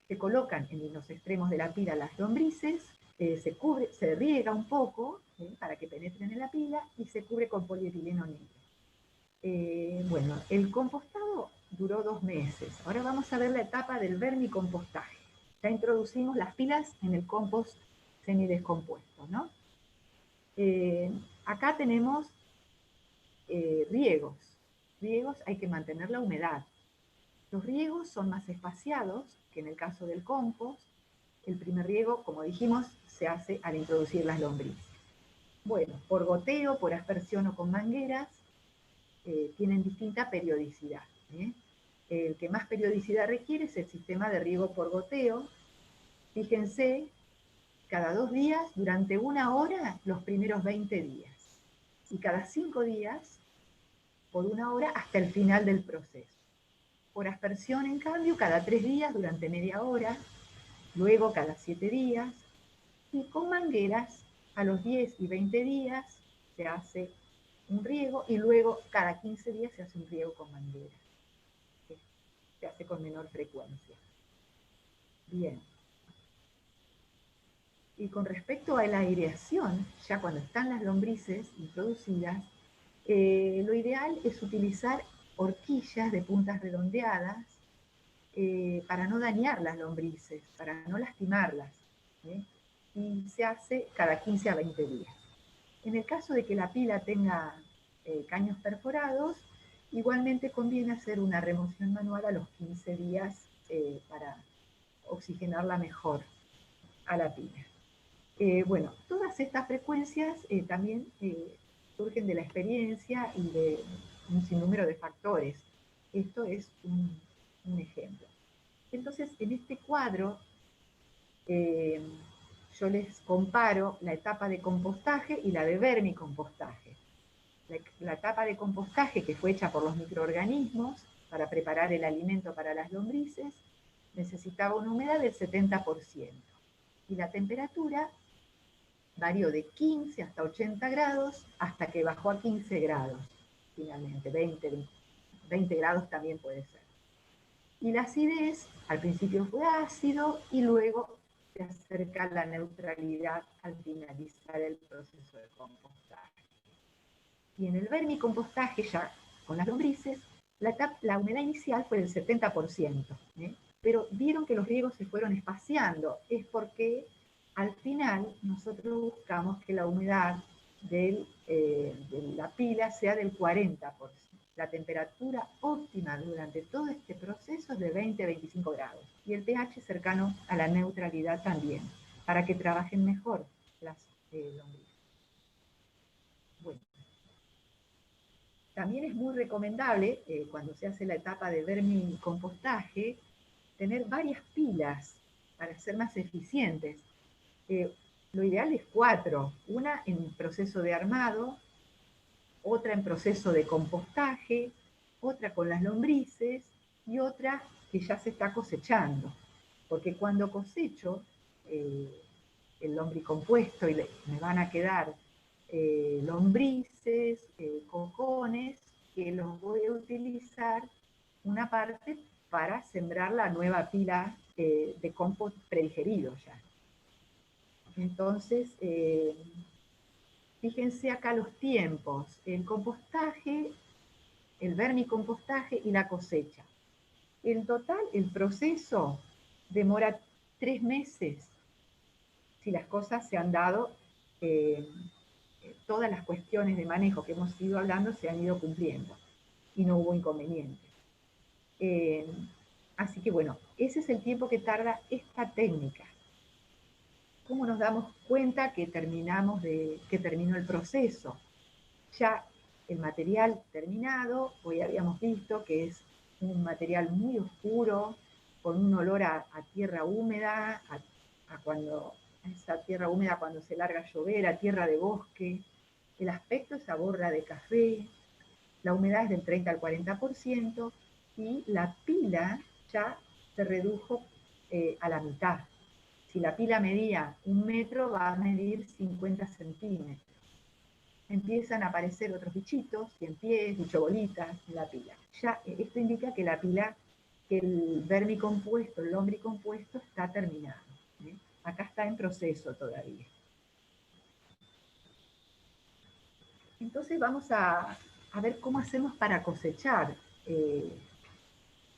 S1: Se colocan en los extremos de la pila las lombrices, se riega un poco para que penetren en la pila y se cubre con polietileno negro. Bueno, el compostado duró 2 meses. Ahora vamos a ver la etapa del vermicompostaje. ya introducimos las pilas en el compost semidescompuesto, ¿no? Acá tenemos riegos. Riegos hay que mantener la humedad. Los riegos son más espaciados que en el caso del compost. El primer riego, como dijimos, se hace al introducir las lombrices. Bueno, por goteo, por aspersión o con mangueras, tienen distinta periodicidad. El que más periodicidad requiere es el sistema de riego por goteo. Fíjense, cada 2 días, durante 1 hora, los primeros 20 días. Y cada 5 días, por 1 hora, hasta el final del proceso. Por aspersión, en cambio, cada 3 días, durante media hora, luego cada 7 días, y con mangueras, a los 10 y 20 días se hace un riego, y luego cada 15 días se hace un riego con manguera. Se hace con menor frecuencia. Bien. Y con respecto a la aireación, ya cuando están las lombrices introducidas, lo ideal es utilizar horquillas de puntas redondeadas para no dañar las lombrices, para no lastimarlas. Y se hace cada 15 a 20 días. En el caso de que la pila tenga caños perforados, igualmente conviene hacer una remoción manual a los 15 días para oxigenarla mejor a la pila. Bueno, todas estas frecuencias también surgen de la experiencia y de un sinnúmero de factores. Esto es un ejemplo. Entonces, en este cuadro, yo les comparo la etapa de compostaje y la de vermicompostaje. La etapa de compostaje, que fue hecha por los microorganismos para preparar el alimento para las lombrices, necesitaba una humedad del 70%. Y la temperatura varió de 15 hasta 80 grados hasta que bajó a 15 grados, finalmente, 20 grados también puede ser. Y la acidez, al principio fue ácido y luego se acerca a la neutralidad al finalizar el proceso de compostaje. Y en el vermicompostaje, ya con las lombrices, la humedad inicial fue del 70%, pero vieron que los riegos se fueron espaciando, es porque al final nosotros buscamos que la humedad de la pila sea del 40%. La temperatura óptima durante todo este proceso es de 20 a 25 grados y el pH cercano a la neutralidad también, para que trabajen mejor las lombrices. Bueno, también es muy recomendable, cuando se hace la etapa de vermicompostaje, tener varias pilas para ser más eficientes. Lo ideal es 4, una en proceso de armado, otra en proceso de compostaje, otra con las lombrices y otra que ya se está cosechando. Porque cuando cosecho el lombricompuesto y me van a quedar lombrices, cocones, que los voy a utilizar una parte para sembrar la nueva pila de compost predigerido ya. Entonces, fíjense acá los tiempos, el compostaje, el vermicompostaje y la cosecha. En total, el proceso demora 3 meses si las cosas se han dado, todas las cuestiones de manejo que hemos ido hablando se han ido cumpliendo y no hubo inconvenientes. Así que bueno, ese es el tiempo que tarda esta técnica. ¿Cómo nos damos cuenta que terminó el proceso? Ya el material terminado, hoy habíamos visto que es un material muy oscuro, con un olor a tierra húmeda, a esa tierra húmeda cuando se larga a llover, a tierra de bosque. El aspecto es a borra de café, la humedad es del 30 al 40% y la pila ya se redujo a la mitad. Si la pila medía 1 metro, va a medir 50 centímetros. Empiezan a aparecer otros bichitos, 100 pies, bichobolitas en la pila. Ya esto indica que la pila, que el vermicompuesto, el lombricompuesto está terminado. Acá está en proceso todavía. Entonces vamos a ver cómo hacemos para cosechar.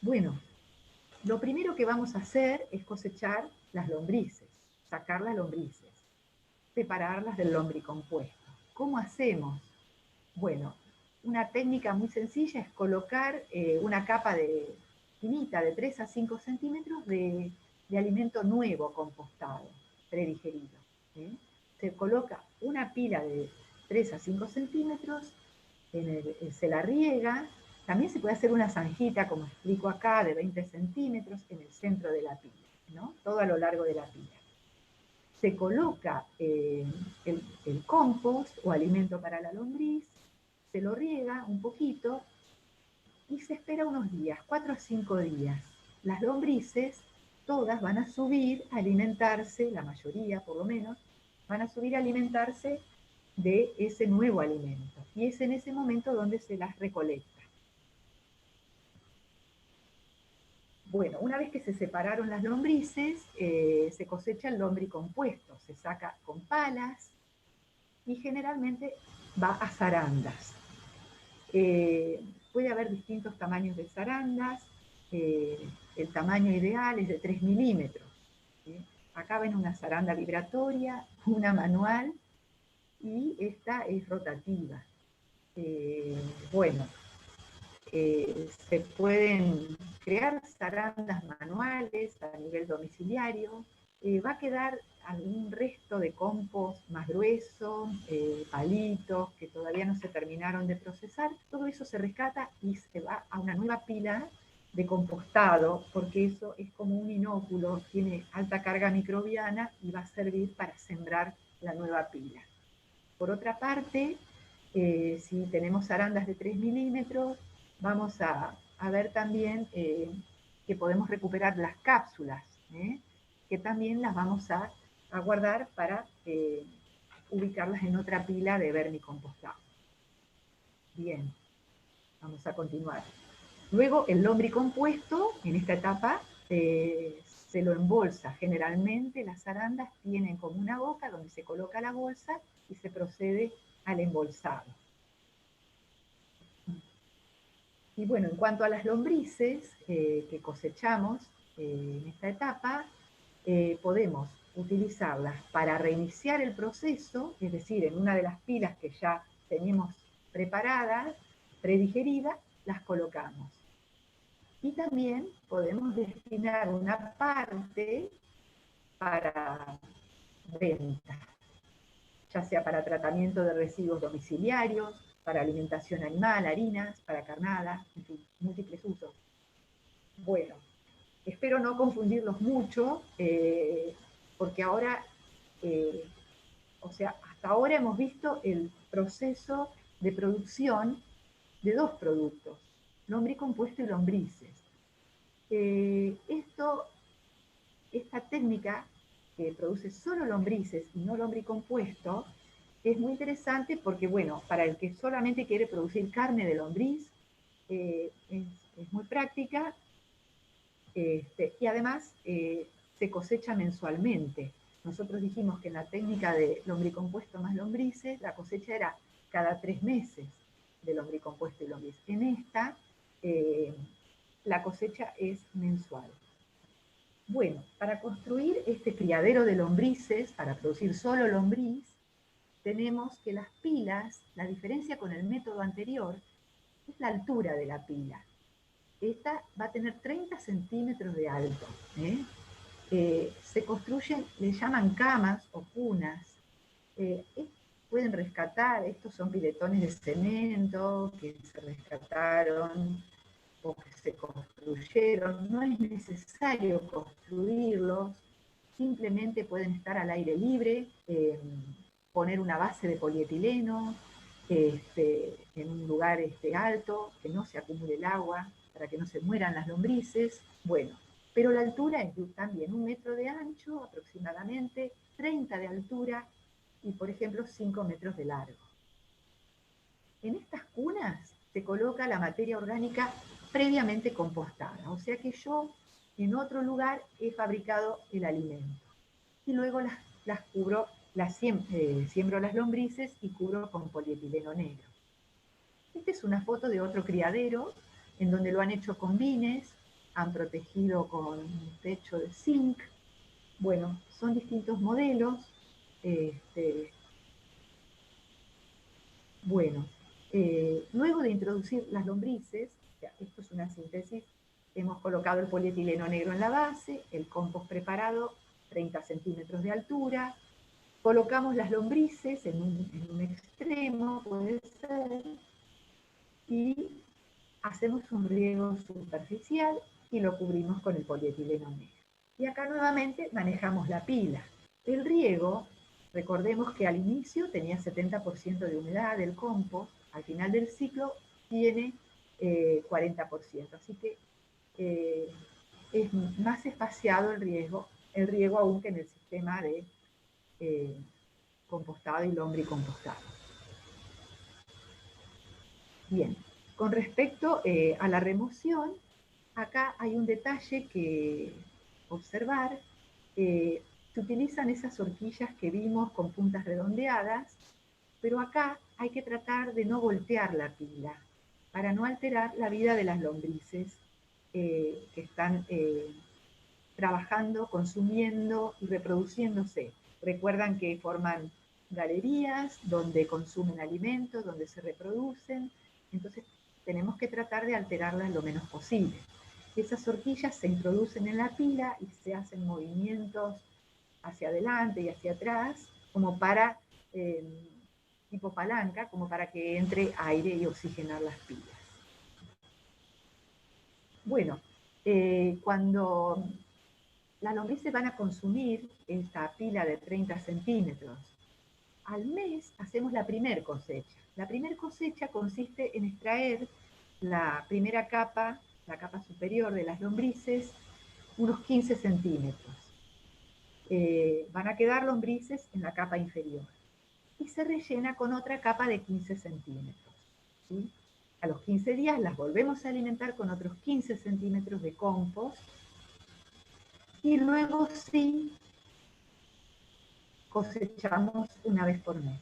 S1: Bueno, Lo primero que vamos a hacer es cosechar las lombrices, sacar las lombrices, separarlas del lombricompuesto. ¿Cómo hacemos? Bueno, una técnica muy sencilla es colocar una capa finita de 3 a 5 centímetros de alimento nuevo compostado, predigerido. Se coloca una pila de 3 a 5 centímetros, se la riega. También se puede hacer una zanjita, como explico acá, de 20 centímetros en el centro de la pila, ¿no? Todo a lo largo de la pila. Se coloca el compost o alimento para la lombriz, se lo riega un poquito y se espera unos días, 4 a 5 días. Las lombrices, todas van a subir a alimentarse, la mayoría por lo menos, van a subir a alimentarse de ese nuevo alimento. Y es en ese momento donde se las recolecta. Bueno, una vez que se separaron las lombrices, se cosecha el lombricompuesto, se saca con palas y generalmente va a zarandas. Puede haber distintos tamaños de zarandas, el tamaño ideal es de 3 milímetros. ¿Sí? Acá ven una zaranda vibratoria, una manual, y esta es rotativa. Bueno, se pueden crear zarandas manuales a nivel domiciliario. Va a quedar algún resto de compost más grueso, palitos que todavía no se terminaron de procesar. Todo eso se rescata y se va a una nueva pila de compostado, porque eso es como un inóculo, tiene alta carga microbiana y va a servir para sembrar la nueva pila. Por otra parte, si tenemos zarandas de 3 milímetros, vamos a ver también que podemos recuperar las cápsulas, que también las vamos a guardar para ubicarlas en otra pila de vermicompostado. Bien, vamos a continuar. Luego el lombricompuesto, en esta etapa, se lo embolsa. Generalmente las zarandas tienen como una boca donde se coloca la bolsa y se procede al embolsado. Y bueno, en cuanto a las lombrices que cosechamos en esta etapa, podemos utilizarlas para reiniciar el proceso, es decir, en una de las pilas que ya tenemos preparadas, predigeridas, las colocamos. Y también podemos destinar una parte para venta, ya sea para tratamiento de residuos domiciliarios, para alimentación animal, harinas, para carnadas, en fin, múltiples usos. Bueno, espero no confundirlos mucho, porque ahora, hasta ahora hemos visto el proceso de producción de dos productos, lombricompuesto y lombrices. Esta técnica que produce solo lombrices y no lombricompuesto es muy interesante porque, bueno, para el que solamente quiere producir carne de lombriz, es muy práctica, y además se cosecha mensualmente. Nosotros dijimos que en la técnica de lombricompuesto más lombrices, la cosecha era cada 3 meses de lombricompuesto y lombriz. En esta, la cosecha es mensual. Bueno, para construir este criadero de lombrices, para producir solo lombriz, tenemos que las pilas, la diferencia con el método anterior, es la altura de la pila. Esta va a tener 30 centímetros de alto. Se construyen, le llaman camas o cunas. Pueden rescatar, estos son piletones de cemento que se rescataron o que se construyeron. No es necesario construirlos, simplemente pueden estar al aire libre, poner una base de polietileno en un lugar alto, que no se acumule el agua, para que no se mueran las lombrices. Bueno, pero la altura es también 1 metro de ancho aproximadamente, 30 de altura y, por ejemplo, 5 metros de largo. En estas cunas se coloca la materia orgánica previamente compostada, o sea que yo en otro lugar he fabricado el alimento. Y luego las cubro, siembro las lombrices y cubro con polietileno negro. Esta es una foto de otro criadero, en donde lo han hecho con vines. han protegido con un techo de zinc. Bueno, son distintos modelos. Luego de introducir las lombrices, esto es una síntesis, hemos colocado el polietileno negro en la base, el compost preparado, 30 centímetros de altura, colocamos las lombrices en un extremo, puede ser, y hacemos un riego superficial y lo cubrimos con el polietileno negro. Y acá nuevamente manejamos la pila. El riego, recordemos que al inicio tenía 70% de humedad del compost, al final del ciclo tiene 40%, así que es más espaciado el riego aún que en el sistema de compostado y lombricompostado. Bien, con respecto a la remoción, acá hay un detalle que observar. Se utilizan esas horquillas que vimos con puntas redondeadas, pero acá hay que tratar de no voltear la pila para no alterar la vida de las lombrices que están trabajando, consumiendo y reproduciéndose. Recuerdan que forman galerías donde consumen alimentos, donde se reproducen, entonces tenemos que tratar de alterarlas lo menos posible. Esas horquillas se introducen en la pila y se hacen movimientos hacia adelante y hacia atrás, como para, tipo palanca, como para que entre aire y oxigenar las pilas. Bueno, cuando las lombrices van a consumir esta pila de 30 centímetros, al mes hacemos la primer cosecha. La primer cosecha consiste en extraer la primera capa, la capa superior de las lombrices, unos 15 centímetros. Van a quedar lombrices en la capa inferior y se rellena con otra capa de 15 centímetros. ¿Sí? A los 15 días las volvemos a alimentar con otros 15 centímetros de compost y luego sí cosechamos una vez por mes.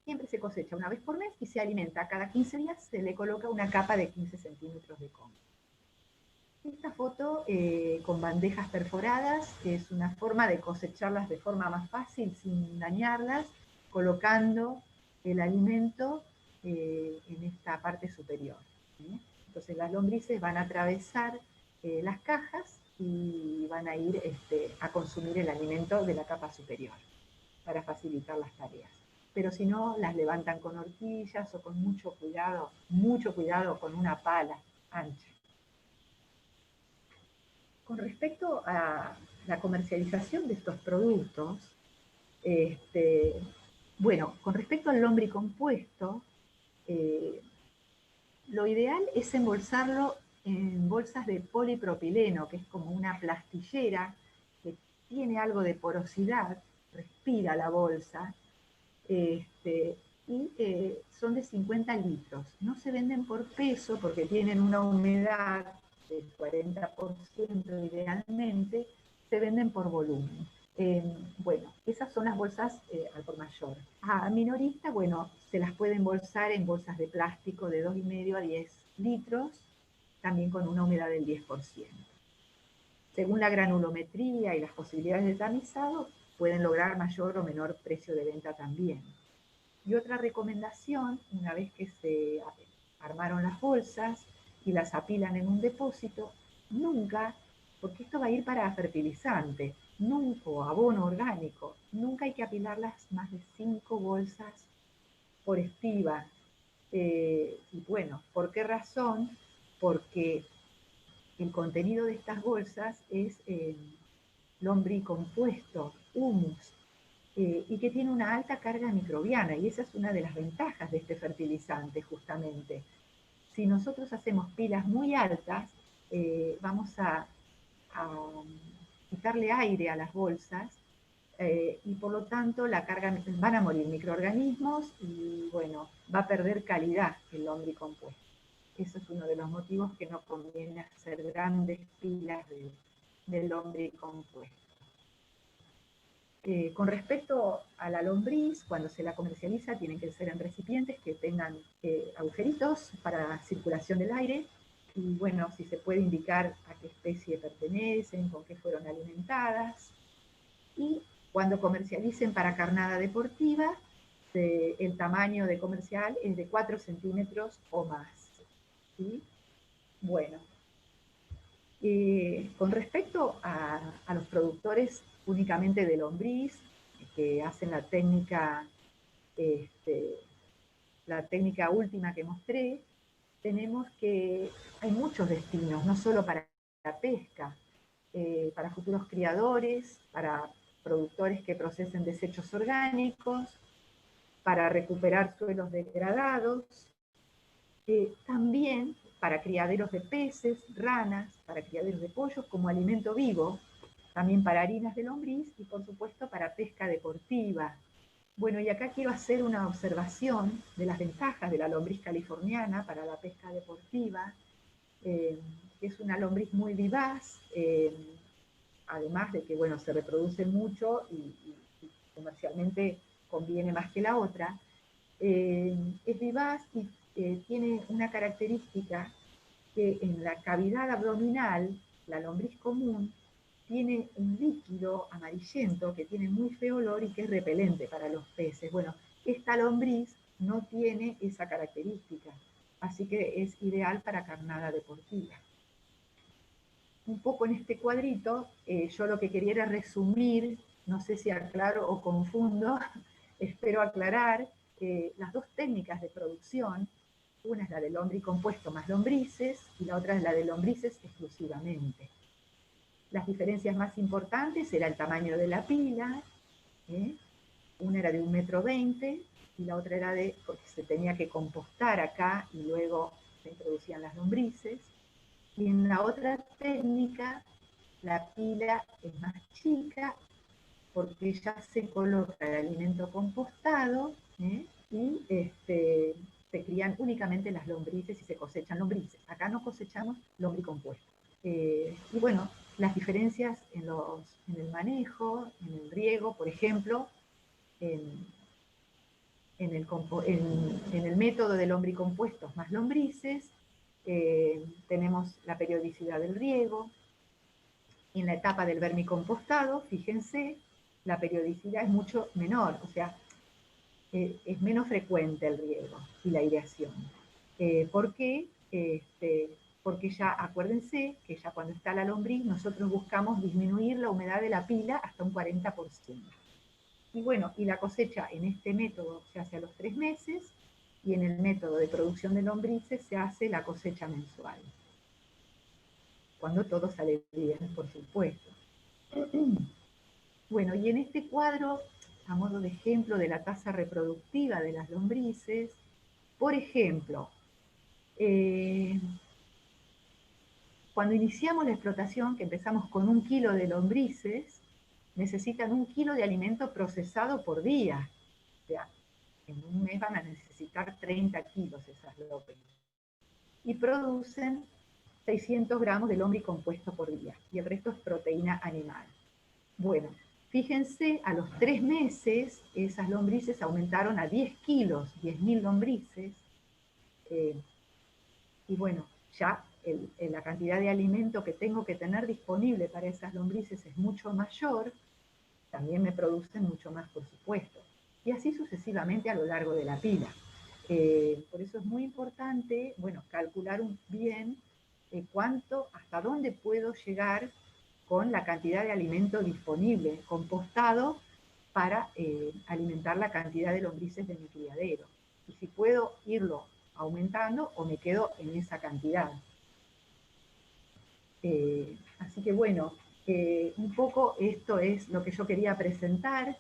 S1: Siempre se cosecha una vez por mes y se alimenta. Cada 15 días se le coloca una capa de 15 centímetros de compost. Esta foto con bandejas perforadas, que es una forma de cosecharlas de forma más fácil, sin dañarlas, colocando el alimento en esta parte superior. Entonces las lombrices van a atravesar las cajas y van a ir a consumir el alimento de la capa superior para facilitar las tareas. Pero si no, las levantan con horquillas o con mucho cuidado con una pala ancha. Con respecto a la comercialización de estos productos, bueno, con respecto al lombricompuesto, lo ideal es embolsarlo en bolsas de polipropileno, que es como una plastillera que tiene algo de porosidad, respira la bolsa, y son de 50 litros. No se venden por peso porque tienen una humedad del 40% idealmente, se venden por volumen. Bueno, esas son las bolsas al por mayor. A minorista, bueno, se las puede embolsar en bolsas de plástico de 2,5 a 10 litros, también con una humedad del 10%. Según la granulometría y las posibilidades de tamizado, pueden lograr mayor o menor precio de venta también. Y otra recomendación, una vez que se armaron las bolsas y las apilan en un depósito, nunca, porque esto va a ir para fertilizante, nunca, o abono orgánico, nunca hay que apilarlas más de 5 bolsas por estiba. Y bueno, ¿por qué razón? Porque el contenido de estas bolsas es lombricompuesto, humus, y que tiene una alta carga microbiana, y esa es una de las ventajas de este fertilizante, justamente. Si nosotros hacemos pilas muy altas, vamos a quitarle aire a las bolsas, y por lo tanto van a morir microorganismos y bueno, va a perder calidad el lombricompuesto. Eso es uno de los motivos que no conviene hacer grandes pilas de lombricompuesto. Con respecto a la lombriz, cuando se la comercializa, tienen que ser en recipientes que tengan agujeritos para circulación del aire, y bueno, si se puede indicar a qué especie pertenecen, con qué fueron alimentadas. Y cuando comercialicen para carnada deportiva, el tamaño de comercial es de 4 centímetros o más. ¿Sí? Bueno, con respecto a los productores únicamente de lombriz, que hacen la técnica última que mostré, tenemos que hay muchos destinos, no solo para la pesca, para futuros criadores, para productores que procesen desechos orgánicos, para recuperar suelos degradados, también para criaderos de peces, ranas, para criaderos de pollos como alimento vivo, también para harinas de lombriz y por supuesto para pesca deportiva. Bueno, y acá quiero hacer una observación de las ventajas de la lombriz californiana para la pesca deportiva, que es una lombriz muy vivaz, además de que, bueno, se reproduce mucho y comercialmente conviene más que la otra. Es vivaz y tiene una característica que en la cavidad abdominal, la lombriz común tiene un líquido amarillento que tiene muy feo olor y que es repelente para los peces. Bueno, esta lombriz no tiene esa característica, así que es ideal para carnada deportiva. Un poco en este cuadrito, yo lo que quería era resumir, no sé si aclaro o confundo, espero aclarar, las dos técnicas de producción. Una es la de lombricompuesto más lombrices y la otra es la de lombrices exclusivamente. Las diferencias más importantes era el tamaño de la pila, una era de 1,20 m y la otra era porque se tenía que compostar acá y luego se introducían las lombrices. Y en la otra técnica, la pila es más chica porque ya se coloca el alimento compostado y se crían únicamente las lombrices y se cosechan lombrices. Acá no cosechamos lombricompuesto. Y bueno, las diferencias en el manejo, en el riego, por ejemplo, en el método de lombricompuestos más lombrices, tenemos la periodicidad del riego. En la etapa del vermicompostado, fíjense, la periodicidad es mucho menor, o sea, es menos frecuente el riego y la aireación. ¿Por qué? Porque ya, acuérdense, que ya cuando está la lombriz, nosotros buscamos disminuir la humedad de la pila hasta un 40%. Y bueno, y la cosecha en este método se hace a los 3 meses, y en el método de producción de lombrices se hace la cosecha mensual. Cuando todo sale bien, por supuesto. Bueno, y en este cuadro, a modo de ejemplo de la tasa reproductiva de las lombrices, por ejemplo, cuando iniciamos la explotación, que empezamos con 1 kilo de lombrices, necesitan 1 kilo de alimento procesado por día. O sea, en un mes van a necesitar 30 kilos esas lombrices. Y producen 600 gramos de lombricompuesto por día, y el resto es proteína animal. Bueno, fíjense, a los 3 meses esas lombrices aumentaron a 10 kilos, 10.000 lombrices, y bueno, ya la cantidad de alimento que tengo que tener disponible para esas lombrices es mucho mayor, también me producen mucho más, por supuesto, y así sucesivamente a lo largo de la pila. Por eso es muy importante, bueno, calcular bien hasta dónde puedo llegar con la cantidad de alimento disponible, compostado, para alimentar la cantidad de lombrices de mi criadero. Y si puedo irlo aumentando o me quedo en esa cantidad. Así que bueno, un poco esto es lo que yo quería presentar.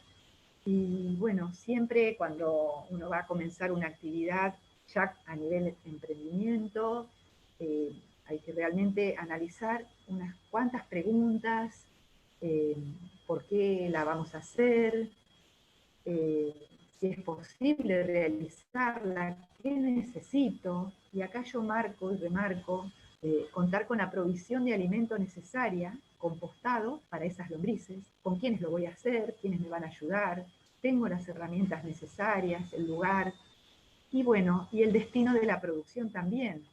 S1: Y bueno, siempre cuando uno va a comenzar una actividad ya a nivel de emprendimiento, hay que realmente analizar unas cuantas preguntas, por qué la vamos a hacer, si es posible realizarla, qué necesito, y acá yo marco y remarco, contar con la provisión de alimento necesaria, compostado, para esas lombrices, con quiénes lo voy a hacer, quiénes me van a ayudar, tengo las herramientas necesarias, el lugar, y bueno, y el destino de la producción también.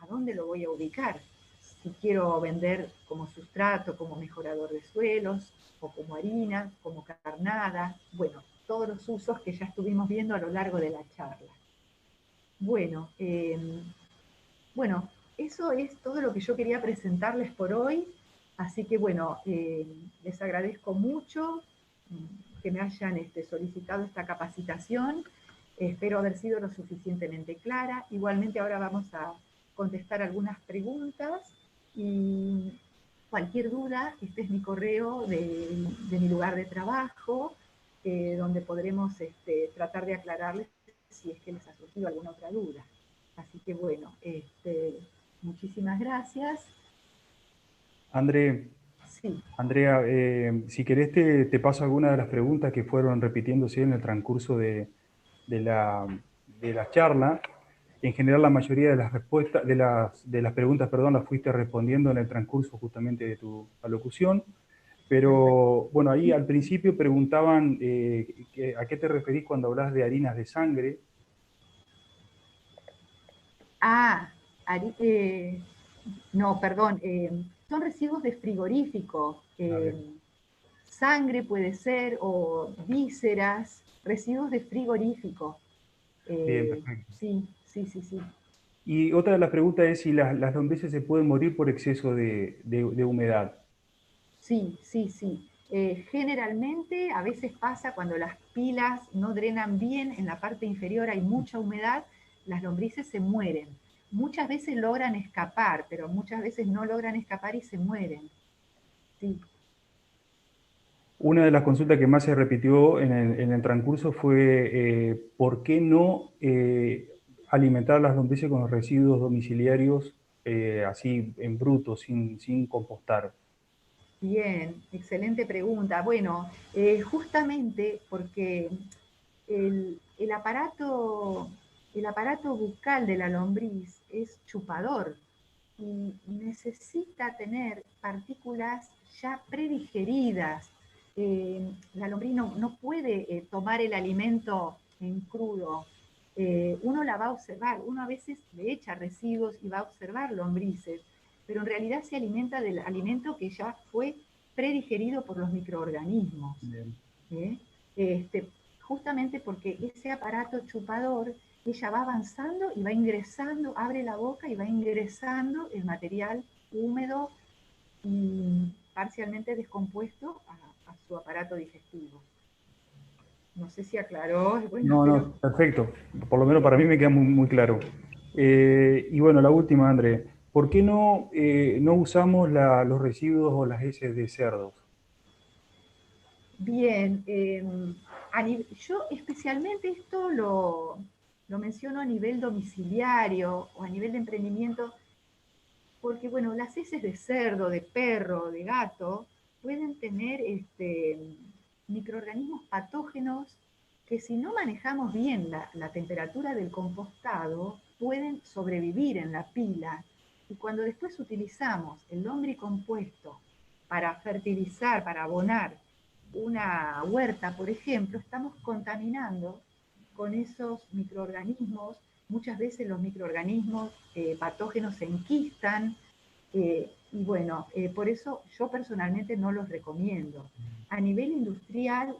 S1: ¿a dónde lo voy a ubicar? Si quiero vender como sustrato, como mejorador de suelos, o como harina, como carnada, bueno, todos los usos que ya estuvimos viendo a lo largo de la charla. Bueno, bueno, eso es todo lo que yo quería presentarles por hoy, así que bueno, les agradezco mucho que me hayan solicitado esta capacitación, espero haber sido lo suficientemente clara. Igualmente ahora vamos a contestar algunas preguntas y cualquier duda, este es mi correo de mi lugar de trabajo, donde podremos tratar de aclararles si es que les ha surgido alguna otra duda. Así que bueno, muchísimas gracias. Sí.
S3: Andrea, si querés te paso algunas de las preguntas que fueron repitiéndose en el transcurso de la charla. En general, la mayoría de las respuestas, de las preguntas, perdón, las fuiste respondiendo en el transcurso justamente de tu alocución. Pero bueno, ahí al principio preguntaban ¿a qué te referís cuando hablas de harinas de sangre?
S1: No, perdón, son residuos de frigorífico. Sangre puede ser, o vísceras, residuos de frigorífico.
S3: Bien, perfecto.
S1: Sí, sí, sí, sí.
S3: Y otra de las preguntas es si las lombrices se pueden morir por exceso de humedad.
S1: Sí, sí, sí. Generalmente, a veces pasa cuando las pilas no drenan bien, en la parte inferior hay mucha humedad, las lombrices se mueren. Muchas veces logran escapar, pero muchas veces no logran escapar y se mueren. Sí.
S3: Una de las consultas que más se repitió en el transcurso fue ¿por qué no alimentar a las lombrices con los residuos domiciliarios así en bruto, sin compostar?
S1: Bien, excelente pregunta. Bueno, justamente porque el aparato bucal de la lombriz es chupador y necesita tener partículas ya predigeridas. La lombriz no puede tomar el alimento en crudo. Uno la va a observar, uno a veces le echa residuos y va a observar lombrices, pero en realidad se alimenta del alimento que ya fue predigerido por los microorganismos. Justamente porque ese aparato chupador, ella va avanzando y va ingresando, abre la boca y va ingresando el material húmedo y parcialmente descompuesto a su aparato digestivo. No sé si aclaró. Bueno,
S3: No, perfecto. Por lo menos para mí me queda muy claro. Y bueno, la última, André. ¿Por qué no usamos los residuos o las heces de cerdos?
S1: Bien, yo especialmente esto lo menciono a nivel domiciliario o a nivel de emprendimiento, porque bueno, las heces de cerdo, de perro, de gato, pueden tener microorganismos patógenos que si no manejamos bien la temperatura del compostado, pueden sobrevivir en la pila. Y cuando después utilizamos el lombricompuesto para fertilizar, para abonar una huerta, por ejemplo, estamos contaminando con esos microorganismos. Muchas veces los microorganismos patógenos se enquistan, y bueno, por eso yo personalmente no los recomiendo. A nivel industrial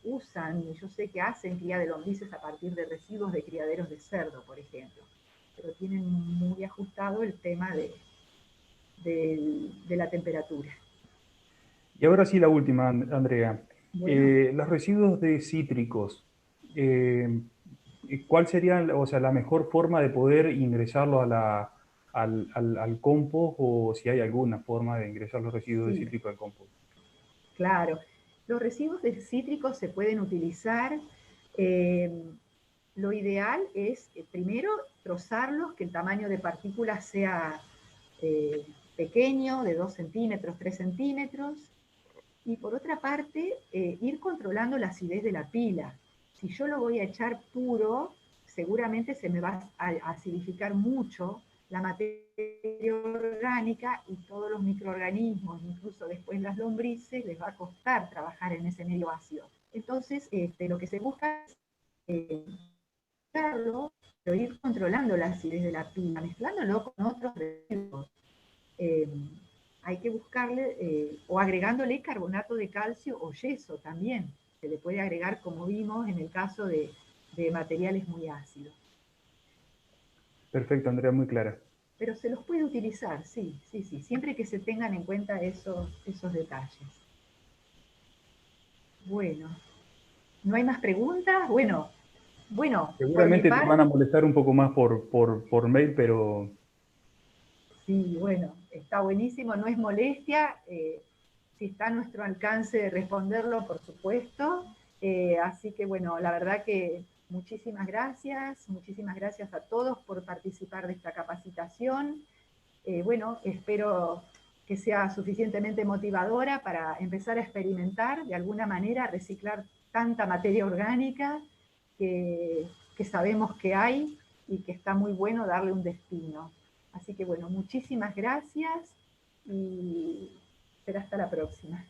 S1: usan, yo sé que hacen cría de lombrices a partir de residuos de criaderos de cerdo, por ejemplo, pero tienen muy ajustado el tema de la temperatura.
S3: Y ahora sí la última, Andrea.
S1: Bueno.
S3: Los residuos de cítricos, ¿cuál sería, o sea, la mejor forma de poder ingresarlo al compost, o si hay alguna forma de ingresar los residuos de
S1: Sí,
S3: cítricos al compost?
S1: claro. Los residuos de cítricos se pueden utilizar. Lo ideal es, primero, trozarlos, que el tamaño de partículas sea pequeño, de 2 centímetros, 3 centímetros. Y por otra parte, ir controlando la acidez de la pila. Si yo lo voy a echar puro, seguramente se me va a acidificar mucho la materia orgánica y todos los microorganismos, incluso después las lombrices, les va a costar trabajar en ese medio ácido. Entonces, lo que se busca es ir controlando la acidez de la pila, mezclándolo con otros residuos. Hay que buscarle, o agregándole carbonato de calcio o yeso también. Se le puede agregar, como vimos, en el caso de materiales muy ácidos.
S3: Perfecto, Andrea, muy clara.
S1: Pero se los puede utilizar, sí, siempre que se tengan en cuenta esos detalles. Bueno, ¿no hay más preguntas? Bueno, por mi
S3: Seguramente te
S1: parte...
S3: van a molestar un poco más por mail, pero...
S1: Sí, bueno, está buenísimo, no es molestia, si está a nuestro alcance responderlo, por supuesto. Así que bueno, la verdad que muchísimas gracias a todos por participar de esta capacitación. Bueno, espero que sea suficientemente motivadora para empezar a experimentar, de alguna manera, reciclar tanta materia orgánica que sabemos que hay y que está muy bueno darle un destino. Así que bueno, muchísimas gracias y será hasta la próxima.